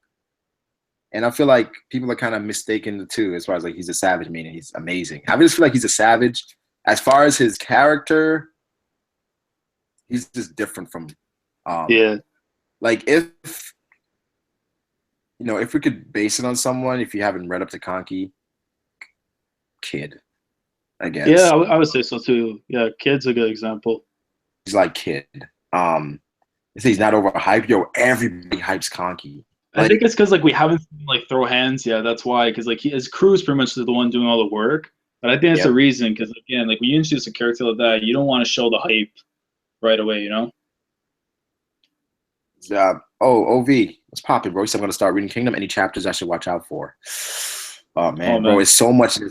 S1: And I feel like people are kind of mistaken the two as far as like he's a savage, meaning he's amazing. I just feel like he's a savage. As far as his character, he's just different from like if we could base it on someone, if you haven't read up to Kanki, Kid, I guess.
S2: Yeah, I would say so too. Yeah, Kid's a good example.
S1: He's like Kid. He's not overhyped. Yo, everybody hypes Kanki.
S2: I think it's because like we haven't seen like throw hands. Yeah, that's why. Because like his crew is pretty much the one doing all the work. But I think that's the reason. Because again, like when you introduce a character like that, you don't want to show the hype right away. You know.
S1: OV, what's popping, bro? So I'm gonna start reading Kingdom. Any chapters I should watch out for? Oh man, bro, it's so much.
S2: You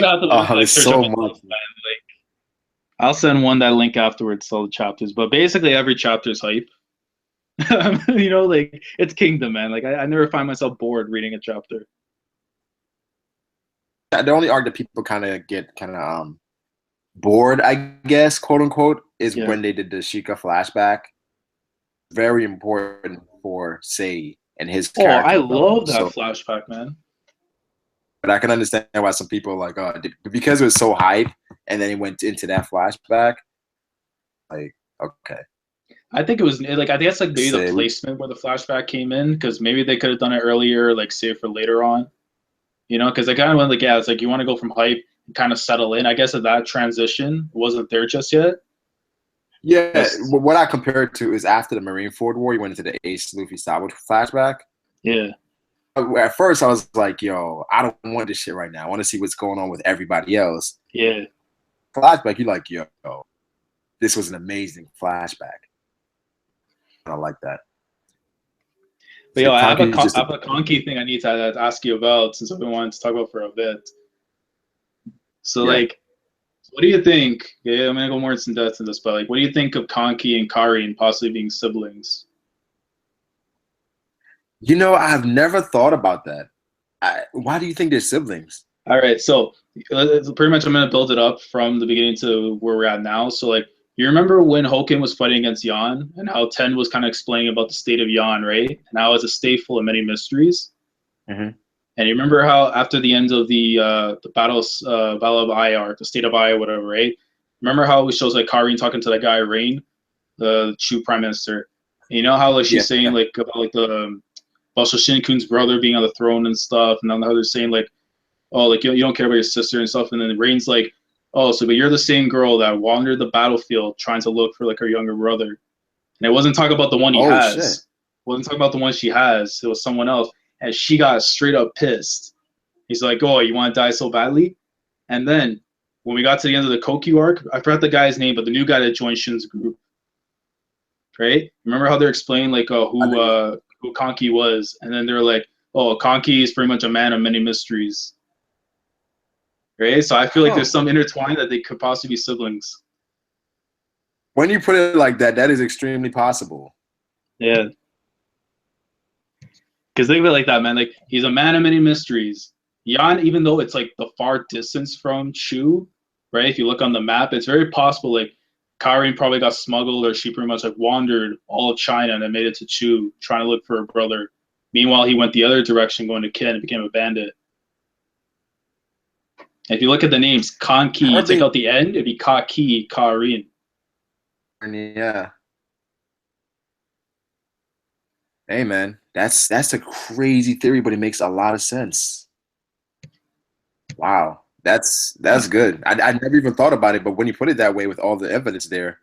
S2: have to like, so much. Like, I'll send one that link afterwards to all the chapters. But basically, every chapter is hype. You know, like it's Kingdom, man. Like I never find myself bored reading a chapter.
S1: The only arc that people kind of get bored, I guess, quote unquote, is when they did the Sheikah flashback. Very important for Sei and his character.
S2: I love that flashback, man.
S1: But I can understand why some people are like, because it was so hype, and then he went into that flashback. Like, okay.
S2: I think it was like I think that's like maybe the placement where the flashback came in, because maybe they could have done it earlier, like save for later on. You know, because I kind of went like, it's like you want to go from hype and kind of settle in. I guess that transition wasn't there just yet.
S1: Yeah, what I compare it to is after the Marineford War, you went into the Ace Luffy Sabo flashback.
S2: Yeah.
S1: At first, I was like, yo, I don't want this shit right now. I want to see what's going on with everybody else.
S2: Yeah.
S1: Flashback, you're like, yo, this was an amazing flashback. I like that.
S2: But yo, I have a Kanki thing I need to ask you about, since I've been wanting to talk about for a bit. So, like, what do you think? Yeah, I'm gonna go more in depth in this, but like, what do you think of Kanki and Karin possibly being siblings?
S1: You know, I've never thought about that. Why do you think they're siblings?
S2: All right, so pretty much I'm gonna build it up from the beginning to where we're at now. So, like, you remember when Hoken was fighting against Yan, and how Ten was kind of explaining about the state of Yan, right? And how it's a state full of many mysteries.
S1: Mm-hmm.
S2: And you remember how after the end of the battle of Ai, or the state of Ai, or whatever, right? Remember how it shows like Karin talking to that guy Rain, the Chu prime minister. And you know how like she's saying like about like the about Shinkun's brother being on the throne and stuff, and then how they're saying like, oh, like you don't care about your sister and stuff, and then Rain's like, oh, so but you're the same girl that wandered the battlefield trying to look for like her younger brother, and it wasn't talking about the one he has. Shit. It wasn't talking about the one she has. It was someone else. And she got straight up pissed. He's like, oh, you want to die so badly? And then when we got to the end of the Kokyu arc, I forgot the guy's name, but the new guy that joined Shin's group, right? Remember how they're explaining like who Kanki was? And then they're like, oh, Kanki is pretty much a man of many mysteries. right? So I feel like there's
S1: Oh.
S2: some intertwine that they could possibly be siblings.
S1: When you put it like that, that is extremely possible.
S2: Yeah. Because think of it like that, man. Like, he's a man of many mysteries. Yan, even though it's like the far distance from Chu, right? If you look on the map, it's very possible like Karin probably got smuggled, or she pretty much like wandered all of China and then made it to Chu, trying to look for her brother. Meanwhile, he went the other direction, going to Kin, and became a bandit. If you look at the names, KANKI, take out the end, it'd be KAKI, Karin.
S1: Yeah. Hey man, that's a crazy theory, but it makes a lot of sense. Wow, that's good. I never even thought about it, but when you put it that way with all the evidence there,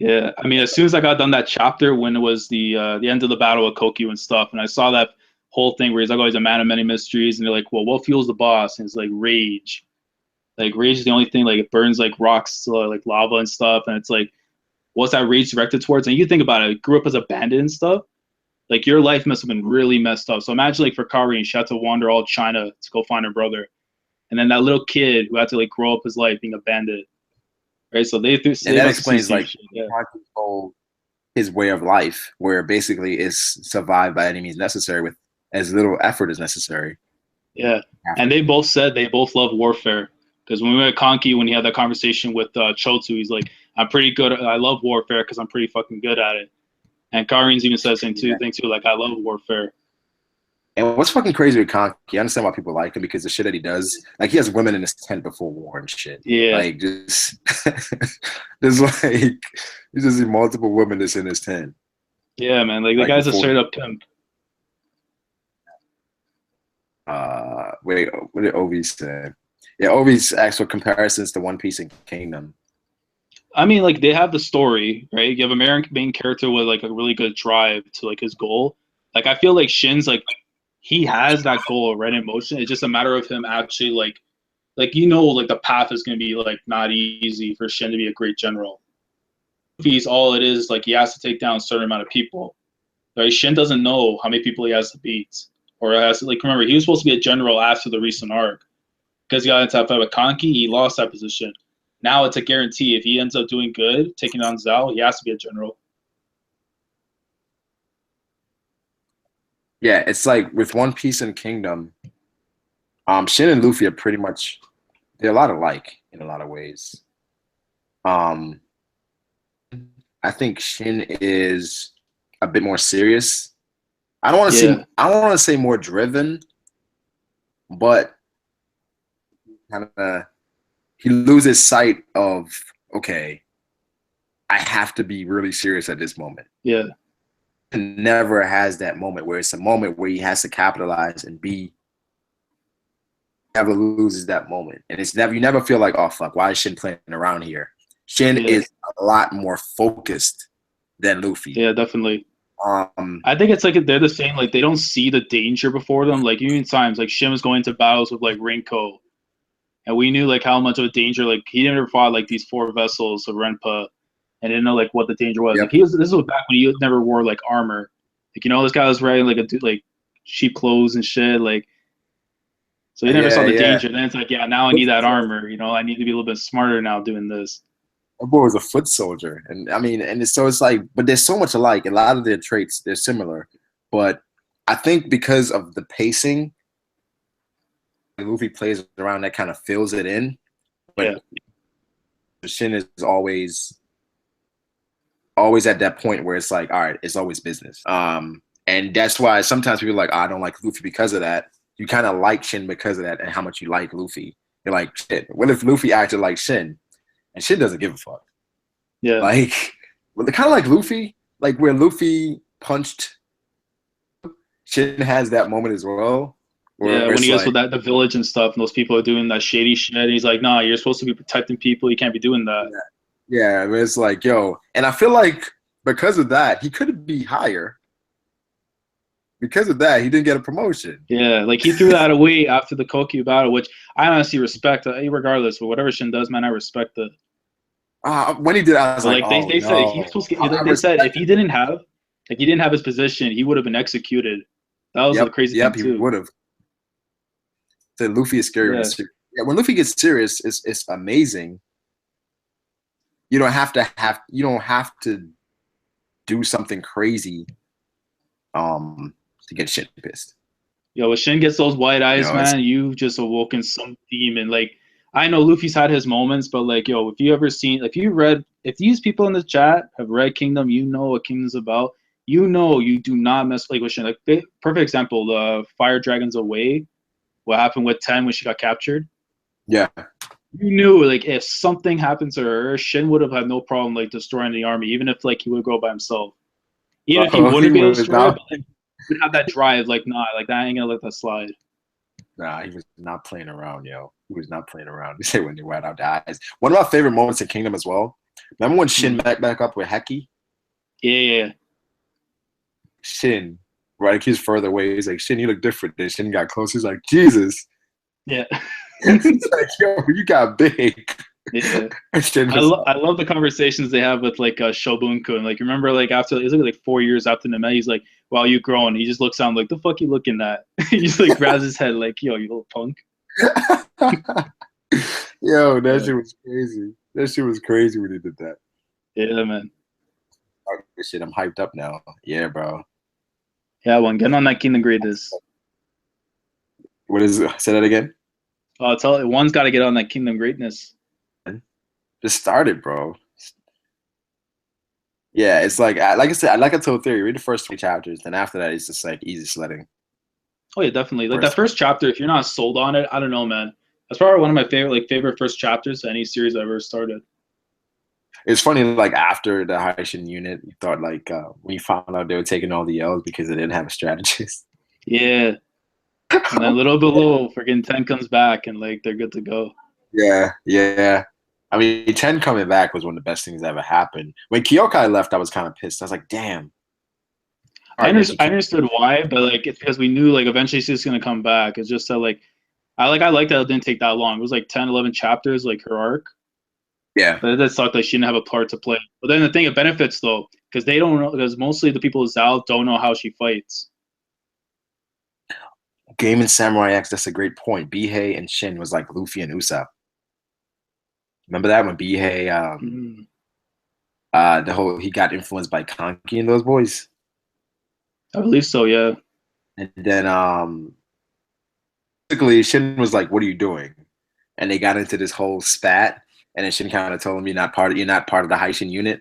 S2: Yeah, I mean, as soon as I got done that chapter when it was the end of the battle with Kokyu and stuff, and I saw that whole thing where he's like, "Oh, he's a man of many mysteries," and they're like, "Well, what fuels the boss?" And it's like rage. Like rage is the only thing. Like it burns like rocks, like lava and stuff, and it's like, what's that rage directed towards? And you think about it, grew up as a bandit and stuff. Like your life must have been really messed up. So imagine like for Karin, she had to wander all China to go find her brother, and then that little kid who had to like grow up his life being a bandit, right? So they
S1: and
S2: they
S1: that
S2: must have seen
S1: explains
S2: same
S1: like
S2: shit. Yeah.
S1: his way of life, where basically is survive by any means necessary with as little effort as necessary.
S2: Yeah, and they both said they both love warfare. Because when we were at KANKI, when he had that conversation with Chotu, he's like, "I'm pretty good. I love warfare because I'm pretty fucking good at it." And Karin's even said the same thing too. Like, I love warfare.
S1: And what's fucking crazy with Kanki, I understand why people like him because the shit that he does, like he has women in his tent before war and shit.
S2: Yeah,
S1: like just, there's like you just see multiple women that's in his tent.
S2: yeah, man. Like the
S1: Like
S2: guy's a
S1: before,
S2: straight up pimp.
S1: wait, what did Ovi say? Yeah, Ovi's actual comparisons to One Piece and Kingdom.
S2: I mean, like they have the story, right? You have a main character with like a really good drive to like his goal. Like I feel like Shin's like he has that goal right in motion. It's just a matter of him actually like like the path is gonna be like not easy for Shin to be a great general. He's all it is like he has to take down a certain amount of people. Right? Shin doesn't know how many people he has to beat, or has to, like remember he was supposed to be a general after the recent arc because he got into that fight with Kanki. He lost that position. Now it's a guarantee. If he ends up doing good, taking on Zhao, he has to be a general.
S1: Yeah, it's like with One Piece and Kingdom, Shin and Luffy are pretty much they're a lot alike in a lot of ways. Um, I think Shin is a bit more serious. I don't want to say more driven, but kind of he loses sight of okay, I have to be really serious at this moment.
S2: Yeah.
S1: Never has that moment where it's a moment where he has to capitalize and be never loses that moment. And it's never you never feel like, oh fuck, why is Shin playing around here? Shin is a lot more focused than Luffy.
S2: Yeah, definitely. I think it's like they're the same. Like they don't see the danger before them. Like even times like Shin was going into battles with like Rinko, and we knew like how much of a danger. Like he never fought like these 4 vessels of Renpa, and didn't know like what the danger was.
S1: Yep.
S2: Like he was. This was back when he never wore like armor. Like this guy was wearing like like cheap clothes and shit. Like so he never saw the danger. Then it's like now I need that armor. I need to be a little bit smarter now doing this.
S1: That boy was a foot soldier, and I mean, and so it's like, but there's so much alike. A lot of their traits they're similar, but I think because of the pacing, Luffy plays around that kind of fills it in. But Shin is always at that point where it's like, all right, it's always business. And that's why sometimes people are like, oh, I don't like Luffy because of that. You kind of like Shin because of that, and how much you like Luffy. You're like, shit. What if Luffy acted like Shin? And Shin doesn't give a fuck.
S2: Yeah.
S1: Like, kind of like Luffy, like where Luffy punched, Shin has that moment as well.
S2: Yeah, when he goes with the village and stuff, and those people are doing that shady shit, and he's like, nah, you're supposed to be protecting people. You can't be doing that.
S1: Yeah, it's like, yo. And I feel like because of that, he could be higher. Because of that, he didn't get a promotion.
S2: Yeah, like he threw that away after the Kokyu battle, which I honestly respect. Regardless, but whatever Shin does, man, I respect it.
S1: When he did, I was like,
S2: they said he was supposed to. They said if he didn't have his position, he would have been executed. That was the crazy thing too.
S1: He would have. So Luffy is scary when
S2: Yeah.
S1: it's serious. Yeah, when Luffy gets serious, it's amazing. You don't have to do something crazy to get shit pissed.
S2: Yo, when Shin gets those white
S1: You
S2: eyes,
S1: know, it's
S2: man, you've just awoken some demon. Like, I know Luffy's had his moments, but like, yo, if you ever seen, if these people in the chat have read Kingdom, you know what Kingdom's about. You know, you do not mess like with Shin. Like, perfect example, the Fire Dragons Away. What happened with Ten when she got captured?
S1: yeah.
S2: You knew, like, if something happened to her, Shin would have had no problem like destroying the army, even if like he would go by himself. Even if he
S1: He
S2: wouldn't be able to
S1: was
S2: destroy it,
S1: not.
S2: but like, he would have that drive, like, nah, like that ain't gonna let that slide.
S1: Nah, he was not playing around, yo. He was not playing around. He said when they wet out the eyes. One of my favorite moments in Kingdom as well. Remember when Shin back up with Heki?
S2: Yeah.
S1: Shin, right? Like he's further away. He's like, Shin, you look different. Then Shin got close. He's like, Jesus.
S2: Yeah.
S1: He's like, yo, you got big.
S2: Yeah.
S1: Shin
S2: I,
S1: was
S2: I love the conversations they have with like Shobunku. Like, remember, like, after it's like 4 years after the Met, he's like, "Wow, you grown." He just looks down like, "The fuck you looking at?" He just like grabs his head like, "Yo, you little punk."
S1: Yo, that
S2: Yeah.
S1: shit was crazy. That shit was crazy when he did that.
S2: Yeah, man.
S1: Oh, shit, I'm hyped up now. Yeah, bro.
S2: Yeah, one. Get on that Kingdom Greatness.
S1: What is it? Say that again?
S2: One's got to get on that Kingdom Greatness.
S1: Just started, bro. Yeah, it's like I said, I like I told theory. Read the first 3 chapters, then after that, it's just like easy sledding.
S2: Oh yeah, definitely. Like that first chapter, if you're not sold on it, I don't know, man. That's probably one of my favorite first chapters to any series I ever started.
S1: It's funny, like after the Haitian unit, you thought like when you found out they were taking all the L's because they didn't have a strategist.
S2: Yeah, and then little below, freaking Ten comes back and like they're good to go.
S1: Yeah. I mean, 10 coming back was one of the best things that ever happened. When Kyokai left, I was kind of pissed. I was like, damn. All right,
S2: I understood why, but like it's because we knew like eventually she's gonna come back. It's just that like I like that it didn't take that long. It was like 10, 11 chapters, like her arc.
S1: Yeah.
S2: But that sucked that she didn't have a part to play. But then the thing, it benefits though, because they don't know, because mostly the people of Zal don't know how she fights.
S1: Game and Samurai X, that's a great point. Bihei and Shin was like Luffy and Usopp. Remember that when Bihei he got influenced by Kanki and those boys?
S2: I believe so, yeah.
S1: And then basically Shin was like, "What are you doing?" And they got into this whole spat. And then Shin kind of told him, you're not part of the Haitian unit."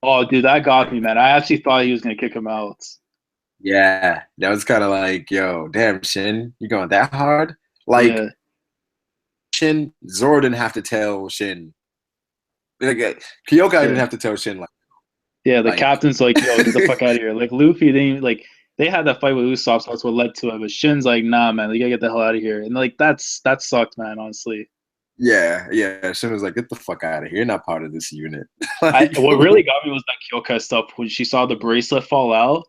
S2: Oh, dude, that got me, man. I actually thought he was gonna kick him out.
S1: Yeah, that was kind of like, yo, damn, Shin, you going that hard? Like
S2: Yeah,
S1: Shin, Zoro didn't have to tell Shin. Like Kyokai didn't
S2: yeah,
S1: have to tell Shin
S2: yeah. The
S1: like
S2: captain's like, "Yo, get the fuck out of here!" Like Luffy, they had that fight with Usopp, so that's what led to it. But Shin's like, "Nah, man, you gotta get the hell out of here." And like that sucked, man. Honestly,
S1: yeah. Shin was like, get the fuck out of here. You're not part of this unit. Like,
S2: what really got me was that Kyoka stuff when she saw the bracelet fall out.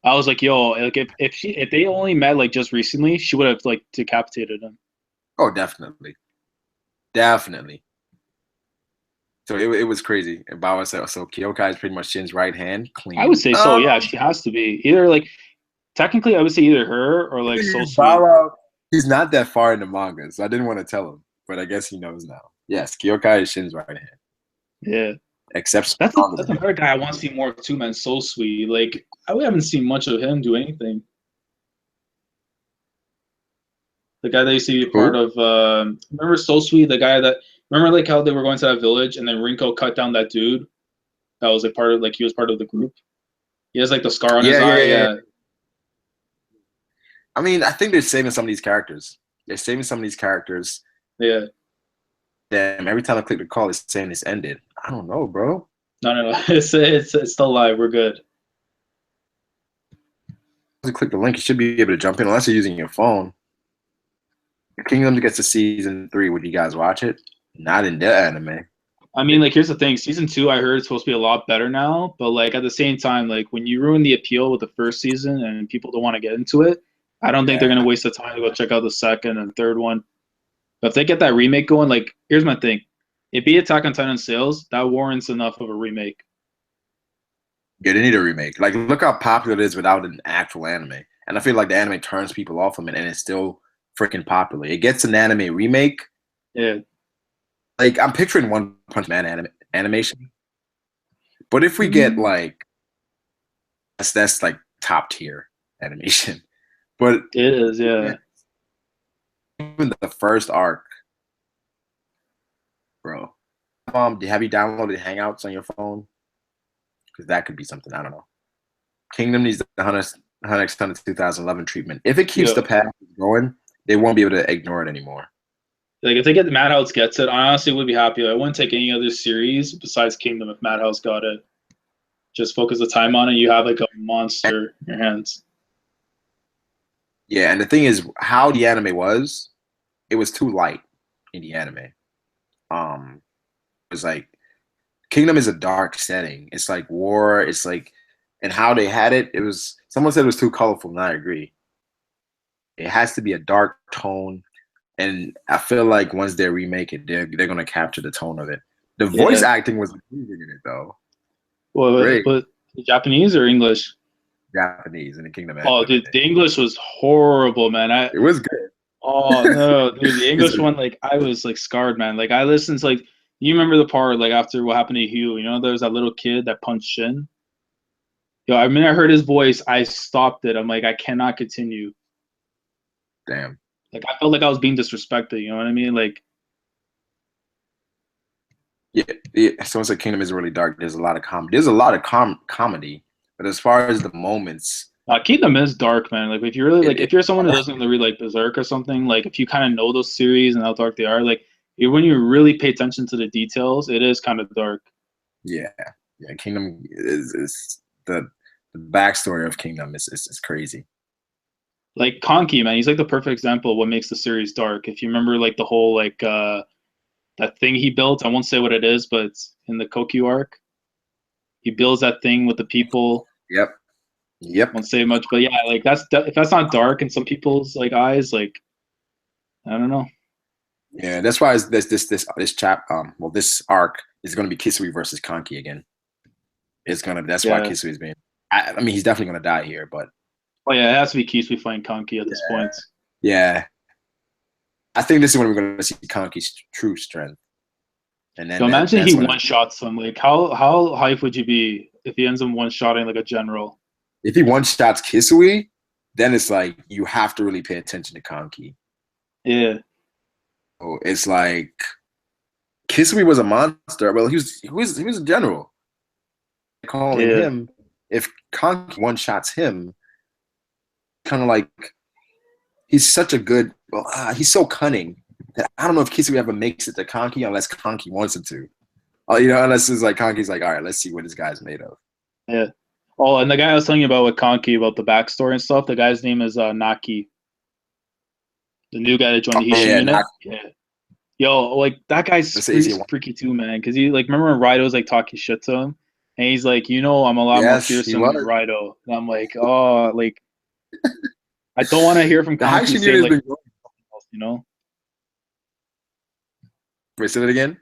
S2: I was like, "Yo, like if they only met like just recently, she would have like decapitated him."
S1: oh, definitely. So it was crazy. And Bawa said, so Kyokai is pretty much Shin's right hand,
S2: I would
S1: clean.
S2: say so. Yeah, she has to be either like technically. I would say either her or like So Sweet.
S1: Bawa, he's not that far in the manga, so I didn't want to tell him, but I guess he knows now. Yes, Kyokai is Shin's right hand,
S2: Yeah.
S1: except
S2: That's another guy I want to see more of too, man. So Sweet. Like we haven't seen much of him do anything. The guy that used to be part
S1: who?
S2: of remember So Sweet, the guy that remember like how they were going to that village and then Rinko cut down that dude that was like part of like he was part of the group. He has like the scar on his eye,
S1: Yeah.
S2: yeah.
S1: I mean, I think they're saving some of these characters. They're saving some of these characters.
S2: Yeah.
S1: Damn, every time I click the call, it's saying it's ended. I don't know, bro.
S2: No. It's still live. We're good.
S1: If you click the link, you should be able to jump in unless you're using your phone. If Kingdom gets to season 3, would you guys watch it? Not in the anime.
S2: I mean, like, here's the thing. Season 2, I heard it's supposed to be a lot better now, but like at the same time, like when you ruin the appeal with the first season and people don't want to get into it, I don't think they're gonna waste the time to go check out the second and third one. But if they get that remake going, like, here's my thing: it be Attack on Titan sales, that warrants enough of a remake.
S1: Yeah, they need a remake. Like, look how popular it is without an actual anime. And I feel like the anime turns people off from it, and it's still freaking popular. It gets an anime remake.
S2: Yeah.
S1: Like I'm picturing One Punch Man animation. But if we get like that's like top tier animation. But
S2: It is, yeah.
S1: even the first arc, bro. Have you downloaded Hangouts on your phone? Because that could be something. I don't know. Kingdom needs the Hunter x Hunter 2011 treatment. If it keeps
S2: Yeah.
S1: the path going, they won't be able to ignore it anymore.
S2: Like if they get Madhouse gets it, I honestly would be happy. I wouldn't take any other series besides Kingdom if Madhouse got it. Just focus the time on it. You have like a monster in your hands.
S1: Yeah, and the thing is, how the anime was, it was too light in the anime. It was like Kingdom is a dark setting. It's like war. It's like, and how they had it, it was. Someone said it was too colorful, and I agree. It has to be a dark tone, and I feel like once they remake it, they're gonna capture the tone of it. The voice acting was amazing in it, though.
S2: What Japanese or English?
S1: Japanese in the Kingdom.
S2: Oh, dude, the English was horrible, man.
S1: It was good.
S2: Oh no, dude, the English one, like I was like scarred, man. Like I listened to like you remember the part like after what happened to Hugh, you know, there was that little kid that punched Shin. Yo, I mean I heard his voice, I stopped it. I'm like, I cannot continue.
S1: Damn.
S2: Like I felt like I was being disrespected, you know what I mean? Like
S1: yeah. Someone said Kingdom is really dark. There's a lot of comedy. There's a lot of comedy, but as far as the moments,
S2: Kingdom is dark, man. Like if you really like, if you're someone who doesn't really read like Berserk or something, like if you kind of know those series and how dark they are, like when you really pay attention to the details, it is kind of dark.
S1: yeah. Kingdom is the backstory of Kingdom is crazy.
S2: Like KANKI, man, he's like the perfect example of what makes the series dark. If you remember, like the whole like that thing he built, I won't say what it is, but it's in the Kokyu arc, he builds that thing with the people.
S1: Yep.
S2: Won't say much, but yeah, like if that's not dark in some people's like eyes, like I don't know.
S1: Yeah, that's why this arc is going to be Kisui versus Kanki again. That's why Kisui is being. I mean, he's definitely going to die here, but.
S2: Oh yeah, it has to be Kisui fighting Kanki at this point.
S1: Yeah, I think this is when we're going to see Kanki's true strength. And then
S2: imagine he one shots him. Like how hype would you be if he ends up one shotting like a general?
S1: If he one shots Kisui, then it's like you have to really pay attention to Kanki.
S2: Yeah.
S1: So it's like Kisui was a monster. Well, he was a general. Calling him, if Kanki one shots him, kind of like he's such a good. Well, he's so cunning that I don't know if Kisui ever makes it to Kanki unless Kanki wants him to. Unless it's like Kanki's like, all right, let's see what this guy's made of.
S2: Yeah. Oh, and the guy I was telling you about with Kanki about the backstory and stuff. The guy's name is Naki. The new guy that joined the Hishin unit. Yeah. Yo, like that guy's freaky too, man. Because he like remember when Raido was like talking shit to him, and he's like, I'm a lot more fearsome than Raido. And I'm like, oh, like I don't want to hear from Kanki say like, you know.
S1: Wait, say that again.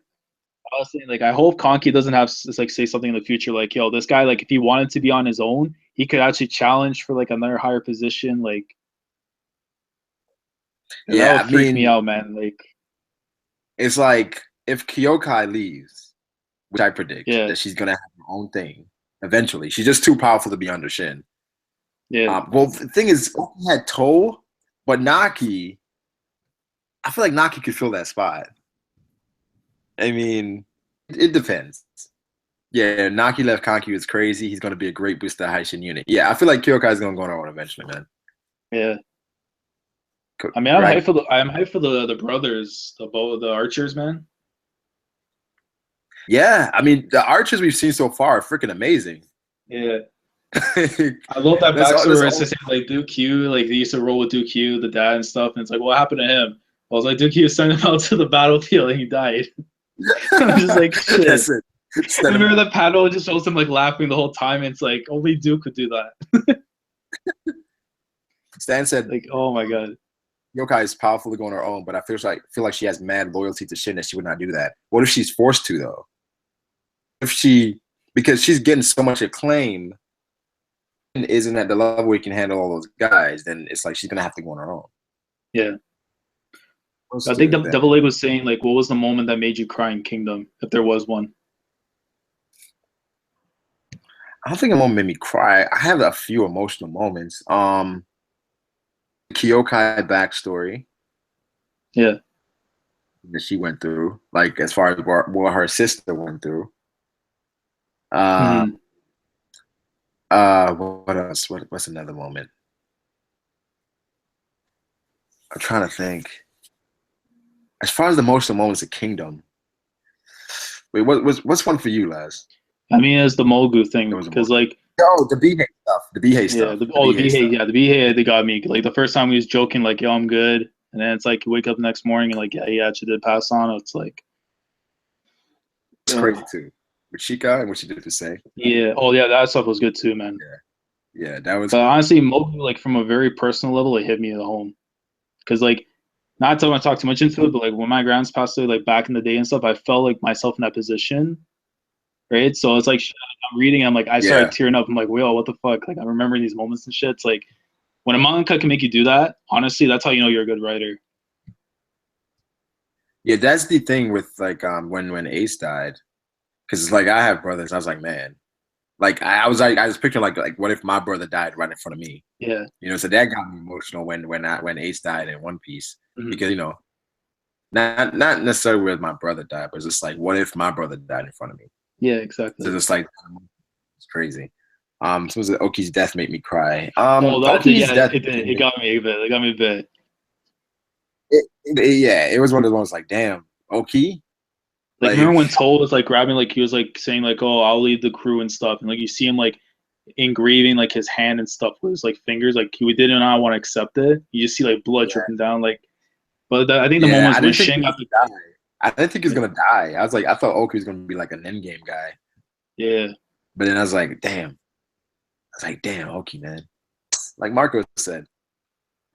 S2: I was saying, like, I hope Kanki doesn't have to like say something in the future, like, yo, this guy, like, if he wanted to be on his own, he could actually challenge for like another higher position, like. Yeah, that would freak me out, man. Like,
S1: it's like if Kyokai leaves, which I predict that she's gonna have her own thing eventually. She's just too powerful to be under Shin.
S2: Yeah.
S1: Well, the thing is, he had Toe, but Naki, I feel like Naki could fill that spot. I mean, it depends. Yeah, Naki left Kanki was crazy. He's going to be a great boost to the Haishin unit. Yeah, I feel like Kyokai is going to go on eventually, man.
S2: Yeah. I mean, I'm hyped for the brothers, the archers, man.
S1: Yeah, I mean, the archers we've seen so far are freaking amazing.
S2: Yeah. I love that backstory where it's just like Duke Q, like they used to roll with Duke Q, the dad and stuff, and it's like, what happened to him? I was like, Duke Q sent him out to the battlefield and he died. I'm just like, shit. That's it. I remember the panel just shows him like laughing the whole time. And it's like only Duke could do that.
S1: Stan said,
S2: like, oh my god,
S1: Yokai is powerful to go on her own, but I feel like she has mad loyalty to Shin that she would not do that. What if she's forced to though? Because she's getting so much acclaim and isn't at the level where you can handle all those guys, then it's like she's gonna have to go on her own.
S2: Yeah.
S1: Close
S2: I
S1: to
S2: think
S1: it then.
S2: Devil Egg was saying like, what was the moment that made you cry in Kingdom, if there was one?
S1: I don't think a moment made me cry. I have a few emotional moments. Kyokai backstory
S2: Yeah.
S1: that she went through, like as far as what her sister went through. Uh,
S2: Hmm.
S1: what else? What's another moment? I'm trying to think. As far as the emotional moments of Kingdom, wait, what's one for you, Laz?
S2: I mean, it's the Mogu
S1: There
S2: thing
S1: was a
S2: because
S1: moment.
S2: like,
S1: Oh, the Bihei stuff. The Bihei
S2: yeah,
S1: stuff. The Bihei stuff.
S2: The Bihei, they got me. Like the first time he was joking, like, "Yo, I'm good," and then it's like you wake up the next morning and like, yeah, he actually did pass on. It's like,
S1: It's crazy
S2: oh,
S1: too. With Chica and what she did to say.
S2: yeah, oh yeah, that stuff was good too, man.
S1: Yeah. Yeah, that was
S2: But honestly, Mogu, like from a very personal level, it hit me at home because like, not to talk too much into it, but like when my grand's passed away, like back in the day and stuff, I felt like myself in that position, right? So it's like shit, I'm reading, I'm like, I started
S1: yeah.
S2: tearing up. I'm like, whoa, what the fuck? Like, I'm remembering these moments and shit. It's like when a manga can make you do that, honestly, that's how you know you're a good writer.
S1: Yeah, that's the thing with like when Ace died. Cause it's like I have brothers. I was like, man. Like I was picturing like what if my brother died right in front of me?
S2: Yeah.
S1: You know, so that got me emotional when Ace died in One Piece.
S2: Mhm.
S1: Because, you know, not necessarily where my brother died, but it's just like what if my brother died in front of me?
S2: Yeah,
S1: So
S2: exactly.
S1: it's like it's crazy. So Oki's death made me cry.
S2: Oh, that did,
S1: Oki's
S2: yeah,
S1: death
S2: it did. It got me a bit. It got me a bit.
S1: yeah, it was one of those ones like, damn, Oki?
S2: Like, remember
S1: Like,
S2: when Toll was like grabbing, like he was like saying like, "Oh, I'll lead the crew" and stuff, and like you see him like engraving like his hand and stuff with his like fingers, like he did not want to accept it. You just see like blood
S1: yeah,
S2: dripping down, like. But I think the
S1: yeah,
S2: moment
S1: I
S2: is when
S1: didn't think
S2: Shin
S1: he
S2: got
S1: was
S2: the
S1: gonna die. I didn't think he was gonna die. I was like, I thought Oki was gonna be like an endgame guy.
S2: yeah,
S1: But then I was like, damn. I was like, damn, Oki, man. Like Marco said,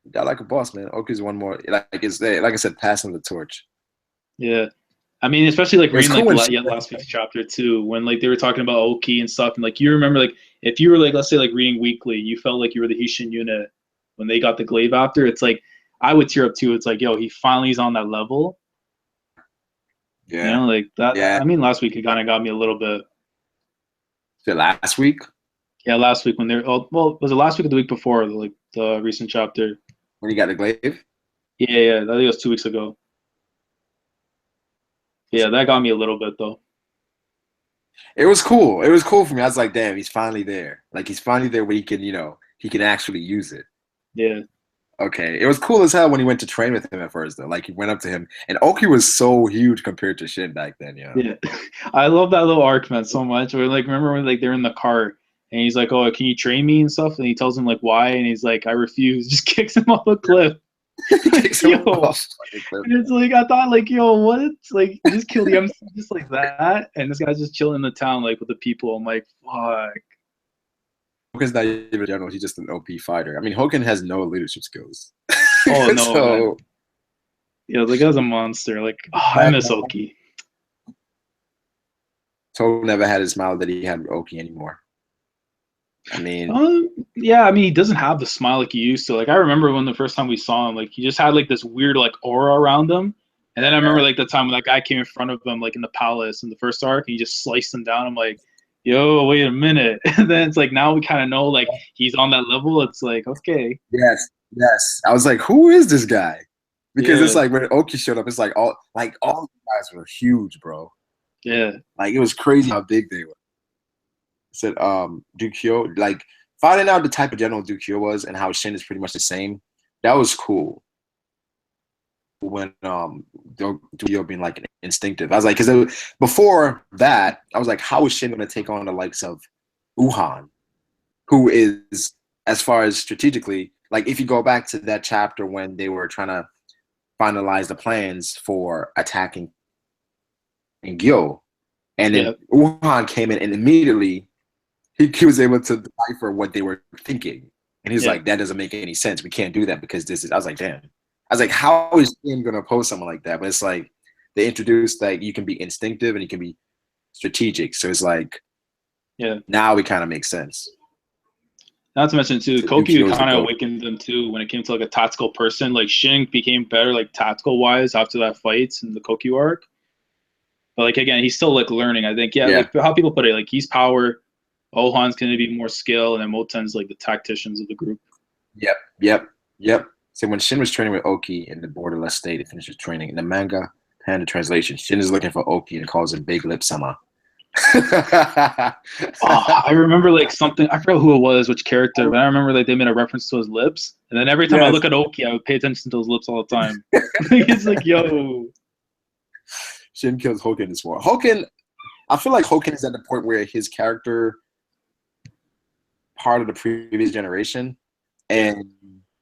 S1: you got like a boss, man. Oki's one more. Like it's like I said, passing the torch.
S2: yeah. I mean, especially like
S1: It was
S2: reading
S1: cool
S2: like
S1: when
S2: yeah, last week's chapter too, when like they were talking about Oki and stuff, and like you remember like if you were like let's say like reading weekly, you felt like you were the Hishin unit when they got the glaive after. It's like I would tear up too. It's like yo, he finally's on that level. You
S1: yeah,
S2: know, like that.
S1: yeah.
S2: I mean, last week it kind of got me a little bit.
S1: So last week
S2: Yeah, last week when they're oh, well, was it last week or the week before? Like the recent chapter.
S1: when he got the glaive,
S2: Yeah, yeah, I think it was 2 weeks ago. Yeah, that got me a little bit though.
S1: it was cool. It was cool for me. I was like, damn, he's finally there. Like he's finally there where he can, you know, he can actually use it.
S2: Yeah,
S1: Okay, it was cool as hell when he went to train with him at first though. Like he went up to him, and Oki was so huge compared to Shin back then. Yeah,
S2: yeah. I love that little arc, man, so much. Where like remember when like they're in the car and he's like, "Oh, can you train me and stuff?" And he tells him like why, and he's like, "I refuse." Just kicks him off a cliff.
S1: he
S2: Like
S1: kicks him
S2: yo,
S1: off the cliff.
S2: and it's like I thought like yo, what? Like you just killed the MC just like that, and this guy's just chilling in the town like with the people. I'm like, fuck.
S1: Hogan's not even a general. He's just an OP fighter. I mean, Hogan has no leadership skills.
S2: Oh no, man.
S1: So
S2: Yeah, the guy's a monster. Like oh, I
S1: back
S2: miss Oki.
S1: Togo never had his smile that he had with Oki anymore. I mean,
S2: Yeah, I mean, he doesn't have the smile like he used to. Like, I remember when the first time we saw him, like, he just had like this weird like aura around him. And then I remember like the time when that guy came in front of him, like in the palace in the first arc, and he just sliced him down. I'm like, yo, wait a minute. And then it's like now we kind of know like he's on that level. It's like, okay,
S1: yes, yes. I was like, who is this guy? Because it's
S2: yeah,
S1: like when Oki showed up, it's like all the guys were huge, bro.
S2: yeah,
S1: Like it was crazy how big they were. Said Dukyo, like finding out the type of general Dukyo was and how Shin is pretty much the same. That was cool. When Dukyo being like instinctive, I was like, because before that, I was like, how is Shin going to take on the likes of Uhan, who is as far as strategically, like if you go back to that chapter when they were trying to finalize the plans for attacking Gyo, and
S2: yeah,
S1: then Uhan came in and immediately he was able to decipher what they were thinking. And he's
S2: yeah.
S1: like, that doesn't make any sense. We can't do that because this is, I was like, damn. I was like, how is Shin going to oppose someone like that? But it's like, they introduced that you can be instinctive and you can be strategic. So it's like,
S2: Yeah.
S1: now it kind of makes sense.
S2: Not to mention too,
S1: So
S2: Kokyu
S1: Yukio's the
S2: kind of
S1: goat.
S2: awakened them too when it came to like a tactical person. Like Shin became better like tactical wise after that fight in the Kokyu arc. But like again, he's still like learning. I think yeah,
S1: Yeah.
S2: like how people put it, like he's power. Ohan's going to be more skill, and then Moten's like the tacticians of the group.
S1: Yep. Yep. Yep. So when Shin was training with Oki in the borderless state, he finishes training in the manga. And the translation, Shin is looking for Oki and calls him Big Lip Sama.
S2: Oh, I remember like something. I forgot who it was, which character, but I remember like they made a reference to his lips, and then every time I
S1: Yes.
S2: look at Oki, I would pay attention to his lips all the time. It's like, yo,
S1: Shin kills Hoken this war. Hoken, I feel like Hoken is at the point where his character part of the previous generation, and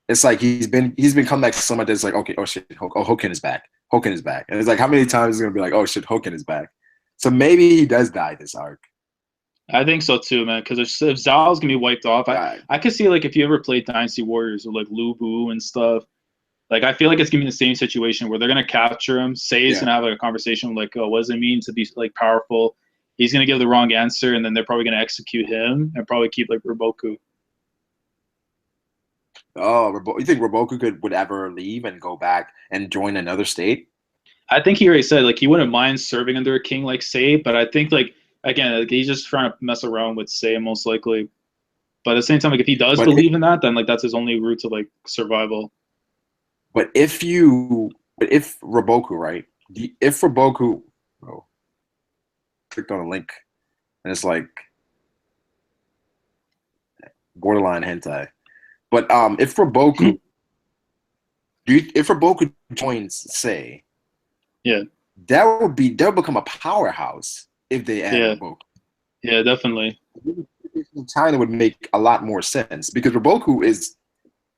S1: it's like he's become like someone that's like, okay, oh shit, Hoken is back. Hoken is back. And it's like, how many times is it gonna be like, oh shit, Hoken is back? So maybe he does die this arc.
S2: I think so too, man. Because if Zhao's gonna be wiped off,
S1: Right.
S2: I could see like if you ever played Dynasty Warriors with like Lu Bu and stuff. Like I feel like it's gonna be the same situation where they're gonna capture him. Sei's gonna have like a conversation like, oh, what does it mean to be like powerful? He's gonna give the wrong answer, and then they're probably gonna execute him and probably keep like Roboku.
S1: Oh, you think Roboku would ever leave and go back and join another state?
S2: I think he already said like he wouldn't mind serving under a king like Sei, but I think like again like, he's just trying to mess around with Sei most likely. But at the same time, like if he does believe in that, then like that's his only route to like survival.
S1: But if Roboku, right? If Roboku, oh, clicked on a link and it's like borderline hentai. But if Roboku, if Roboku joins, say,
S2: yeah,
S1: that would become a powerhouse if they add Roboku.
S2: Yeah, definitely.
S1: China would make a lot more sense because Roboku is,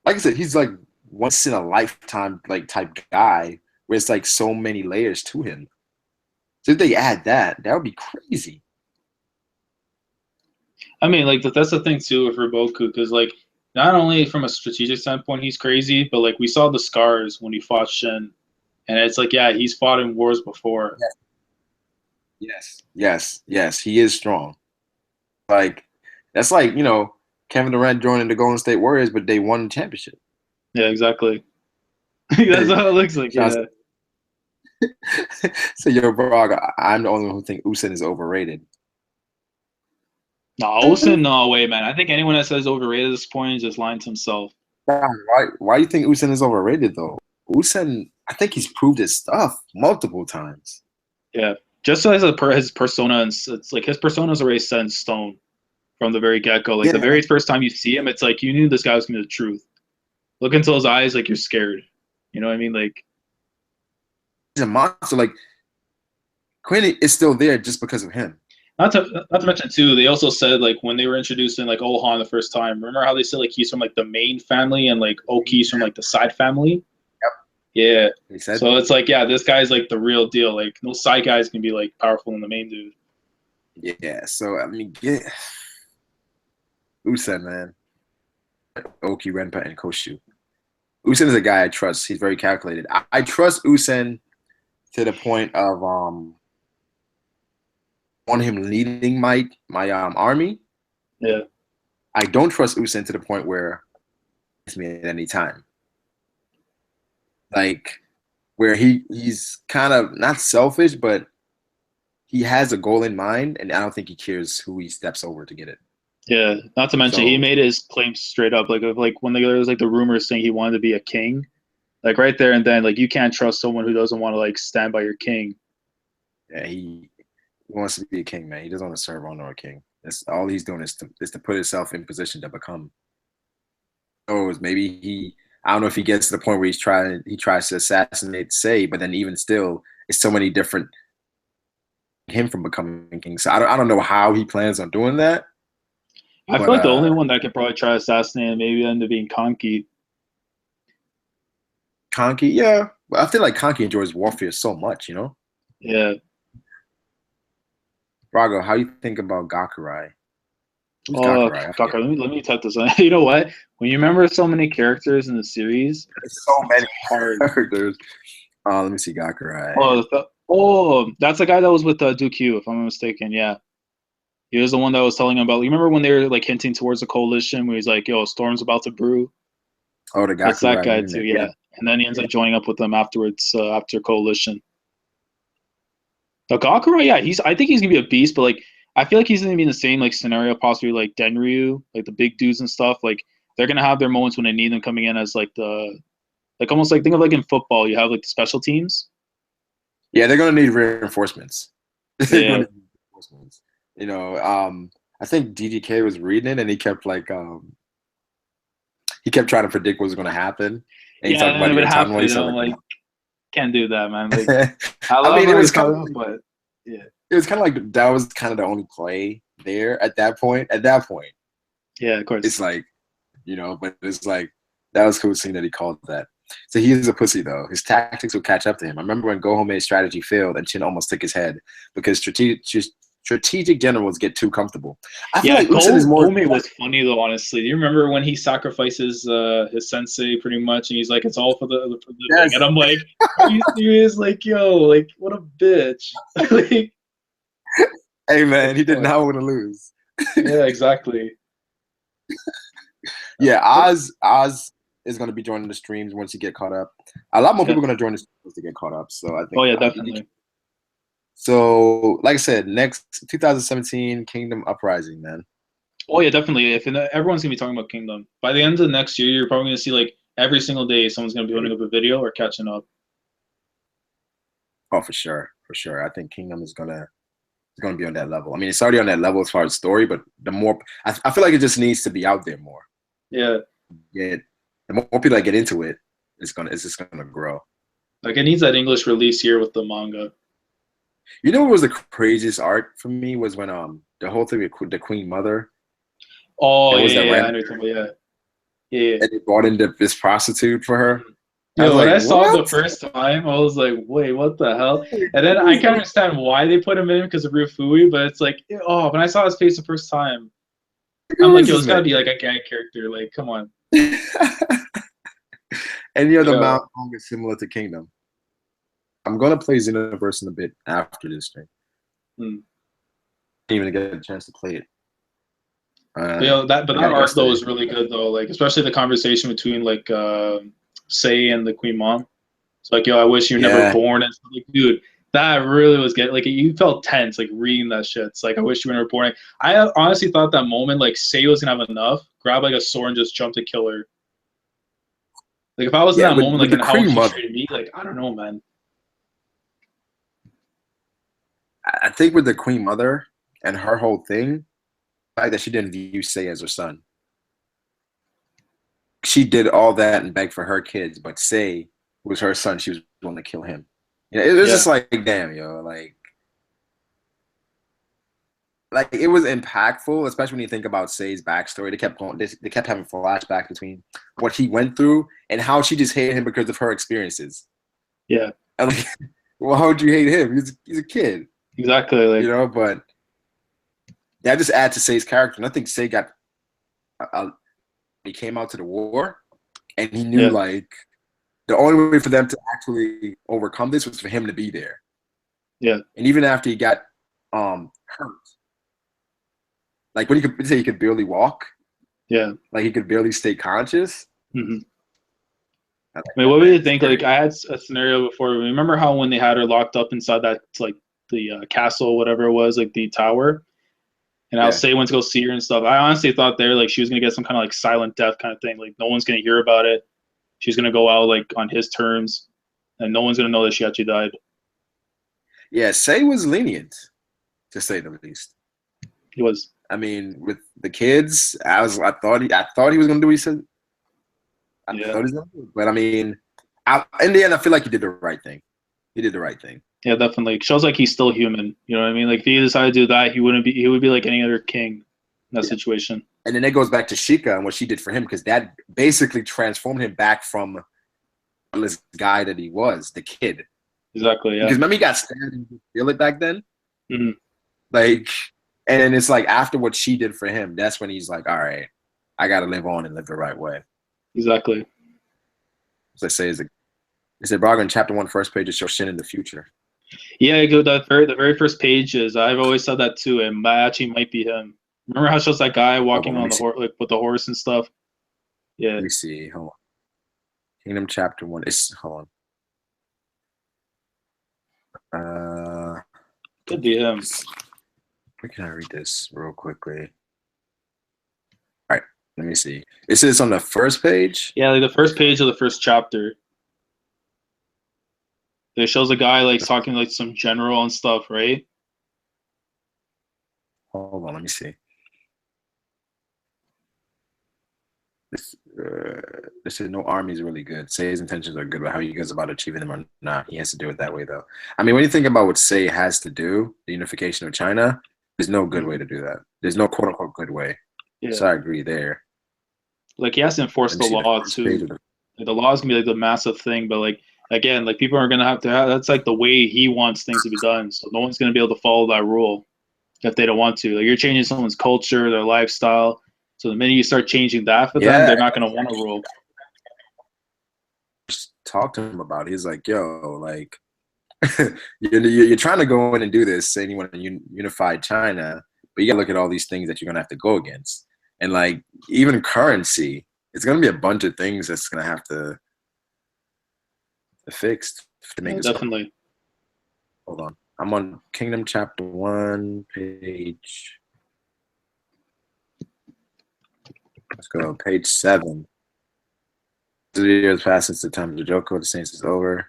S1: like I said, he's like once in a lifetime like type guy where it's like so many layers to him. So if they add that, that would be crazy.
S2: I mean, like that's the thing too with Roboku, because like not only from a strategic standpoint he's crazy, but like we saw the scars when he fought Shin, and it's like yeah, he's fought in wars before.
S1: Yes, he is strong. Like that's like Kevin Durant joining the Golden State Warriors, but they won the championship.
S2: Yeah, exactly. That's how it looks like. Yeah.
S1: So yo, Brago, I'm the only one who think Usain is overrated.
S2: No, Usain, no way, man. I think anyone that says overrated at this point is just lying to himself.
S1: Why do you think Usain is overrated though? Usain, I think he's proved his stuff multiple times.
S2: Yeah, just as his persona, and it's like his persona is already set in stone from the very get go. Like the very first time you see him, it's like you knew this guy was gonna be the truth. Look into his eyes, like you're scared. You know what I mean? Like
S1: he's a monster. Like Quinn is still there just because of him.
S2: Not to mention too, they also said like when they were introducing like Ohan the first time, remember how they said like he's from like the main family and like Oki's from like the side family?
S1: Yep.
S2: Yeah.
S1: He said
S2: so it's like, yeah, this guy's like the real deal. Like no side guys can be like powerful than the main dude.
S1: Yeah, so I mean Usain, man. Oki, Renpa, and Koshu. Usain is a guy I trust. He's very calculated. I trust Usain to the point of on him leading my army.
S2: Yeah.
S1: I don't trust Usain to the point where it's me at any time. Like where he's kind of not selfish, but he has a goal in mind, and I don't think he cares who he steps over to get it.
S2: Yeah. Not to mention he made his claims straight up. Like when there was like the rumors saying he wanted to be a king, like right there and then, like you can't trust someone who doesn't want to like stand by your king.
S1: Yeah, he wants to be a king, man. He doesn't want to serve under a king. That's all he's doing is to put himself in position to become. Oh, maybe I don't know if he gets to the point where he tries to assassinate Sei, but then even still, it's so many different him from becoming king. So I don't know how he plans on doing that.
S2: I feel like the only one that could probably try to assassinate him maybe end up being KANKI.
S1: KANKI, yeah. But I feel like KANKI enjoys warfare so much,
S2: Yeah.
S1: Brago, how you think about Gakurai?
S2: Who's Gakurai? Gakurai. Let me type this on. You know what? When you remember so many characters in the series,
S1: there's so many characters. Let me see Gakurai.
S2: Oh, that's the guy that was with Duke Q, if I'm not mistaken. Yeah. He was the one that was telling him about. You remember when they were like hinting towards the coalition, where he's like, "Yo, a storm's about to brew."
S1: Oh, the
S2: That's
S1: Gaku
S2: that
S1: riding
S2: guy
S1: in
S2: too,
S1: there. Yeah.
S2: yeah. And then he ends up joining up with them afterwards, after coalition. Gakura, yeah, he's. I think he's gonna be a beast, but like, I feel like he's gonna be in the same like scenario, possibly like Denryu, like the big dudes and stuff. Like, they're gonna have their moments when they need them coming in as like the, like almost like think of like in football, you have like the special teams.
S1: Yeah, they're gonna need reinforcements. They're
S2: Yeah,
S1: gonna need reinforcements. You know, I think DGK was reading it and he kept trying to predict what was gonna happen. And he
S2: yeah,
S1: talked
S2: and then
S1: about
S2: it would
S1: YOTANWA. He
S2: happen.
S1: said
S2: I'm
S1: like,
S2: like, can't do that, man. Like, I
S1: I
S2: love
S1: mean, it
S2: how you
S1: was kind
S2: talk
S1: of
S2: about, but yeah,
S1: it was kind of like that was kind of the only play there at that point. At that point,
S2: yeah, of course.
S1: it's like, but it's like that was cool seeing that he called that. So he is a pussy though. His tactics will catch up to him. I remember when Gohome's strategy failed and Chin almost took his head because strategic generals get too comfortable. I feel
S2: Yeah,
S1: like Usopp is more.
S2: Gome was funny though. Honestly, do you remember when he sacrifices his sensei pretty much, and he's like, "It's all for the living,"
S1: Yes.
S2: and I'm like, "Are you serious? Like, yo, like, what a bitch!" Like,
S1: Hey man, he did
S2: fuck.
S1: not want to lose.
S2: Yeah, exactly.
S1: Yeah, Oz is going to be joining the streams once you get caught up. A lot more
S2: Yeah.
S1: people are going to join the streams to get caught up. So I
S2: Oh
S1: think.
S2: yeah, definitely.
S1: So, like I said, next 2017 Kingdom Uprising, man.
S2: Oh yeah, definitely. If everyone's gonna be talking about Kingdom by the end of next year, you're probably gonna see like every single day someone's gonna be putting up a video or catching up.
S1: Oh, for sure, for sure. I think Kingdom is gonna be on that level. I mean, it's already on that level as far as story, but the more I feel like it just needs to be out there more.
S2: Yeah,
S1: Get the more people that get into it, it's just gonna grow.
S2: like it needs that English release here with the manga.
S1: You know what was the craziest art for me was when the whole thing with the Queen Mother.
S2: Oh
S1: It was
S2: yeah,
S1: that
S2: yeah, I
S1: random
S2: know what you're talking about. Yeah, yeah.
S1: and they brought in this prostitute for her. I was
S2: Yo, when
S1: like,
S2: I saw it
S1: what?
S2: the first time, I was like, wait, what the hell? And then
S1: What
S2: I
S1: is
S2: can
S1: going
S2: understand why they put him in because of Rufui, but it's like, oh, when I saw his face the first time, I'm
S1: Who
S2: like,
S1: is
S2: yo,
S1: this
S2: it's gotta
S1: man?
S2: be like a gag character. Like, come on.
S1: Any other
S2: Yeah.
S1: mount is similar to Kingdom. I'm gonna play Xenoverse in a bit after this thing.
S2: Hmm.
S1: Didn't even get a chance to play it.
S2: But, yo, that
S1: I got it
S2: arc though
S1: yesterday.
S2: was really good though. Like, especially the conversation between like Sei and the Queen Mom. It's like, yo, I wish you were never
S1: Yeah,
S2: born. And stuff. Like, dude, that really was getting like you felt tense like reading that shit. It's like I wish you were never born. I honestly thought that moment like Sei was gonna have enough, grab like a sword and just jump to kill her. Like if I was in
S1: yeah.
S2: that
S1: With
S2: moment, like
S1: the
S2: and how
S1: Queen
S2: she
S1: Mother,
S2: treated me, like I don't know, man.
S1: I think with the Queen Mother and her whole thing, the fact that she didn't view Sei as her son. She did all that and begged for her kids, but Sei was her son. She was willing to kill him. It was
S2: Yeah,
S1: just like, damn, yo, like it was impactful, especially when you think about Sei's backstory. They kept having flashbacks between what he went through and how she just hated him because of her experiences.
S2: yeah,
S1: And like, well, how would you hate him? He's a kid,
S2: exactly. Like
S1: But that just adds to Sei's character. And I think Sei he came out to the war, and he knew
S2: yeah,
S1: like the only way for them to actually overcome this was for him to be there.
S2: yeah,
S1: And even after he got hurt, like when he could say he could barely walk,
S2: yeah.
S1: like he could barely stay conscious.
S2: Mm-hmm.
S1: I was like,
S2: I mean,
S1: that
S2: what would
S1: man
S2: you
S1: is
S2: think?
S1: scary.
S2: Like, I had a scenario before. Remember how when they had her locked up inside that like the castle, whatever it was, like the tower, and how
S1: Yeah,
S2: Say went to go see her and stuff. I honestly thought there like she was gonna get some kind of like silent death kind of thing. Like no one's gonna hear about it. She's gonna go out like on his terms, and no one's gonna know that she actually died.
S1: yeah. Sei was lenient, to say the least.
S2: He was.
S1: I mean, with the kids, I thought he was gonna do what he said. I
S2: Yeah.
S1: thought he was gonna do it. But I mean, in the end, I feel like he did the right thing. He did the right thing.
S2: Yeah, definitely. It shows like he's still human. You know what I mean? Like if he decided to do that, he wouldn't be. He would be like any other king in that
S1: Yeah.
S2: situation.
S1: And then it goes back to Sheikah and what she did for him, because that basically transformed him back from this guy that he was, the kid.
S2: Exactly. Yeah.
S1: Because remember he got stabbed and he could feel it back then?
S2: Mm-hmm.
S1: Like, and then it's like after what she did for him, that's when he's like, all right, I gotta live on and live the right way.
S2: Exactly.
S1: As I say, it's a Brago in chapter 1, first page, it shows Shin in the future.
S2: Yeah, I go the very first pages. I've always said that too, and that actually might be him. Remember how it shows that guy
S1: Hold on,
S2: walking
S1: let
S2: on
S1: me
S2: the
S1: see.
S2: horse, like with the horse and stuff? Yeah,
S1: Let me see. Hold on. Kingdom chapter 1. It's hold on.
S2: could be him.
S1: Where can I read this real quickly? All right, let me see. It says on the first page.
S2: Yeah, like the first page of the first chapter. It shows a guy like talking like some general and stuff, right?
S1: Hold on, let me see. This said no army is really good. Say his intentions are good, but how he goes about achieving them or not, he has to do it that way though. I mean, when you think about what Say has to do, the unification of China, there's no good way to do that. There's no quote unquote good way.
S2: Yeah,
S1: So I agree there.
S2: like he has to enforce
S1: Let me
S2: the
S1: see the
S2: law
S1: first page
S2: too.
S1: of the
S2: Like, the law is gonna be like the massive thing, but like again, like people are gonna have to have that's like the way he wants things to be done. So no one's gonna be able to follow that rule if they don't want to. Like you're changing someone's culture, their lifestyle. So the minute you start changing that for them,
S1: yeah.
S2: they're not gonna want to rule.
S1: Just talk to him about it. He's like, yo, like you're trying to go in and do this, saying you want to unify China, but you got to look at all these things that you're gonna have to go against, and like even currency, it's gonna be a bunch of things that's gonna have to fix to make
S2: Yeah,
S1: this.
S2: definitely.
S1: Hold on, I'm on Kingdom chapter 1, page. Let's go, page 7. The years passed since the time of the Joko, the Saints is over.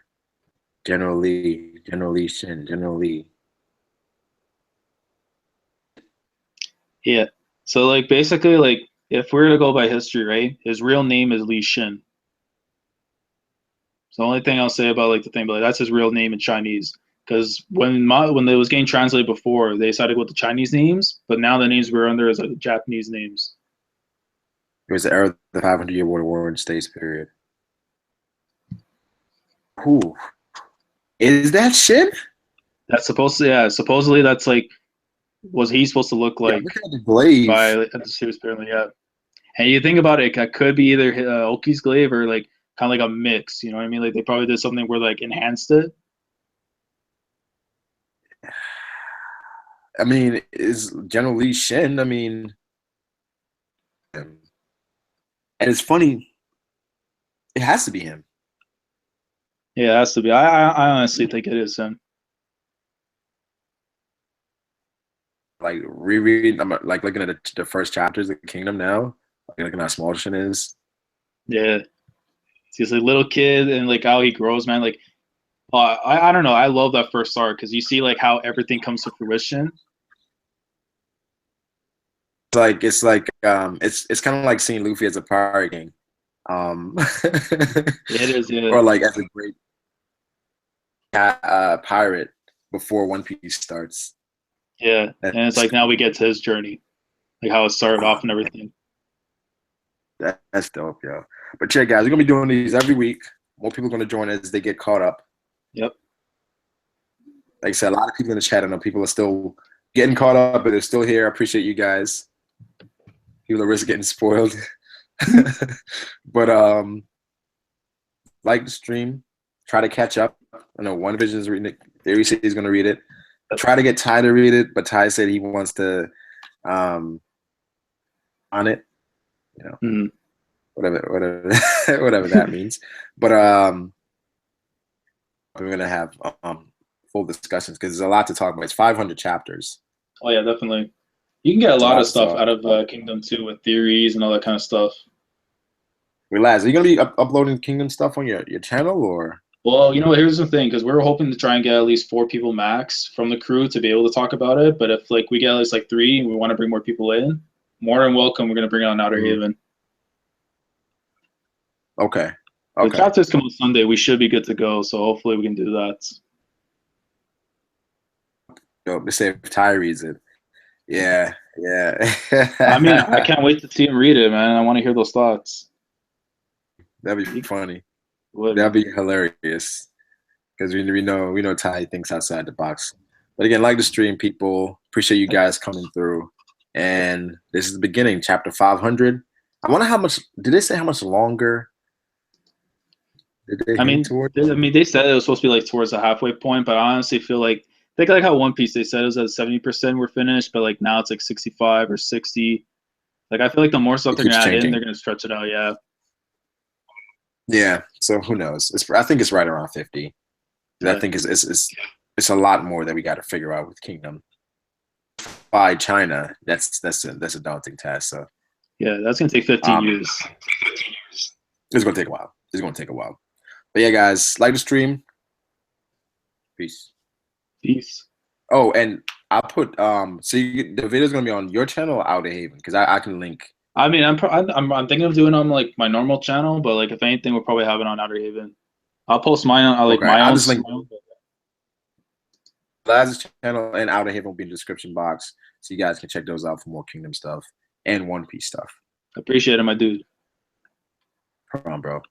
S1: General Lee, General Lee Shin, General Lee.
S2: Yeah. So like basically like if we're to go by history, right? His real name is Li Shin. So the only thing I'll say about like the thing, but like, that's his real name in Chinese. Because when it was getting translated before, they decided to go with the Chinese names, but now the names we're under is like Japanese names.
S1: It was the era of the 500-year war and states period. Who is that shit?
S2: That's supposed to yeah. Supposedly that's like was he supposed to look
S1: Yeah,
S2: like
S1: look at the glaive.
S2: by at the series apparently yeah. And you think about it, it could be either Oki's glaive or like kind of like a mix. You know what I mean? Like they probably did something where like enhanced it.
S1: I mean, is General Lee Shin? I mean, and it's funny. It has to be him.
S2: Yeah, it has to be. I honestly think it is him.
S1: Like rereading, I'm like looking at the first chapters of the Kingdom now. Like looking at how small Shin is.
S2: Yeah, he's a little kid and like how he grows, man. Like, I don't know. I love that first arc because you see like how everything comes to fruition.
S1: It's kind of like seeing Luffy as a pirate king,
S2: Yeah, it is. Yeah,
S1: or like as a great pirate before One Piece starts.
S2: yeah. And it's
S1: That's
S2: like now we get to his journey, like how it started off and everything.
S1: that's dope, yo. But yeah, guys, we're gonna be doing these every week. More people are gonna join as they get caught up.
S2: Yep.
S1: Like I said, a lot of people in the chat. I know people are still getting caught up, but they're still here. I appreciate you guys. People are risk getting spoiled. But like the stream, try to catch up. I know One Vision is reading it. Theory said he's gonna read it. Try to get Ty to read it, but Ty said he wants to on it. You know,
S2: Mm-hmm.
S1: whatever that means. But we're gonna have full discussions because there's a lot to talk about. It's 500 chapters.
S2: Oh yeah, definitely. You can get a
S1: It's a
S2: lot
S1: lot
S2: of
S1: to
S2: stuff
S1: talk.
S2: out of Kingdom 2 with theories and all that kind of stuff.
S1: Relax. Are you gonna be uploading Kingdom stuff on your channel or?
S2: Well, you know, here's the thing, because we're hoping to try and get at least 4 people max from the crew to be able to talk about it. But if like we get at least like 3 and we want to bring more people in, more than welcome. We're gonna bring it on OuterHaven.
S1: Okay.
S2: The
S1: Okay.
S2: chapters come on Sunday. We should be good to go. So hopefully we can do that.
S1: Dope. They say if Ty reads it. Yeah. Yeah.
S2: I mean, I can't wait to see him read it, man. I want to hear those thoughts.
S1: That'd be funny.
S2: Would,
S1: That'd
S2: man.
S1: be hilarious. Because we know Ty thinks outside the box. But again, like the stream, people. Appreciate you guys coming through. And this is the beginning, chapter 500. I wonder how much. Did they say how much longer Did they
S2: I
S1: hint
S2: mean,
S1: towards?
S2: they said it was supposed to be like towards the halfway point, but I honestly feel like think like how One Piece they said it was at 70% we're finished, but like now it's like 65 or 60. Like I feel like the more stuff
S1: It
S2: they're gonna
S1: keeps
S2: add in,
S1: changing.
S2: they're gonna stretch it out. Yeah.
S1: Yeah. So who knows? I think it's right around 50. I
S2: Yeah.
S1: think it's a lot more that we got to figure out with Kingdom. By China, that's a daunting task. So
S2: Yeah, that's gonna take 15
S1: um,
S2: years.
S1: it's gonna take a while. It's gonna take a while. But yeah, guys, like the stream. Peace.
S2: Peace.
S1: Oh, and I'll put the video's gonna be on your channel or Outer Haven because I can link.
S2: I mean, I'm thinking of doing it on like my normal channel, but like if anything, we'll probably have it on OuterHaven. I'll post mine on like
S1: Okay,
S2: my
S1: I'll
S2: own.
S1: just link Laz's channel and Outer Haven will be in the description box, so you guys can check those out for more Kingdom stuff and One Piece stuff.
S2: Appreciate it, my dude.
S1: Come on, bro.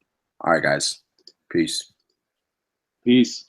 S1: All right, guys. Peace.
S2: Peace.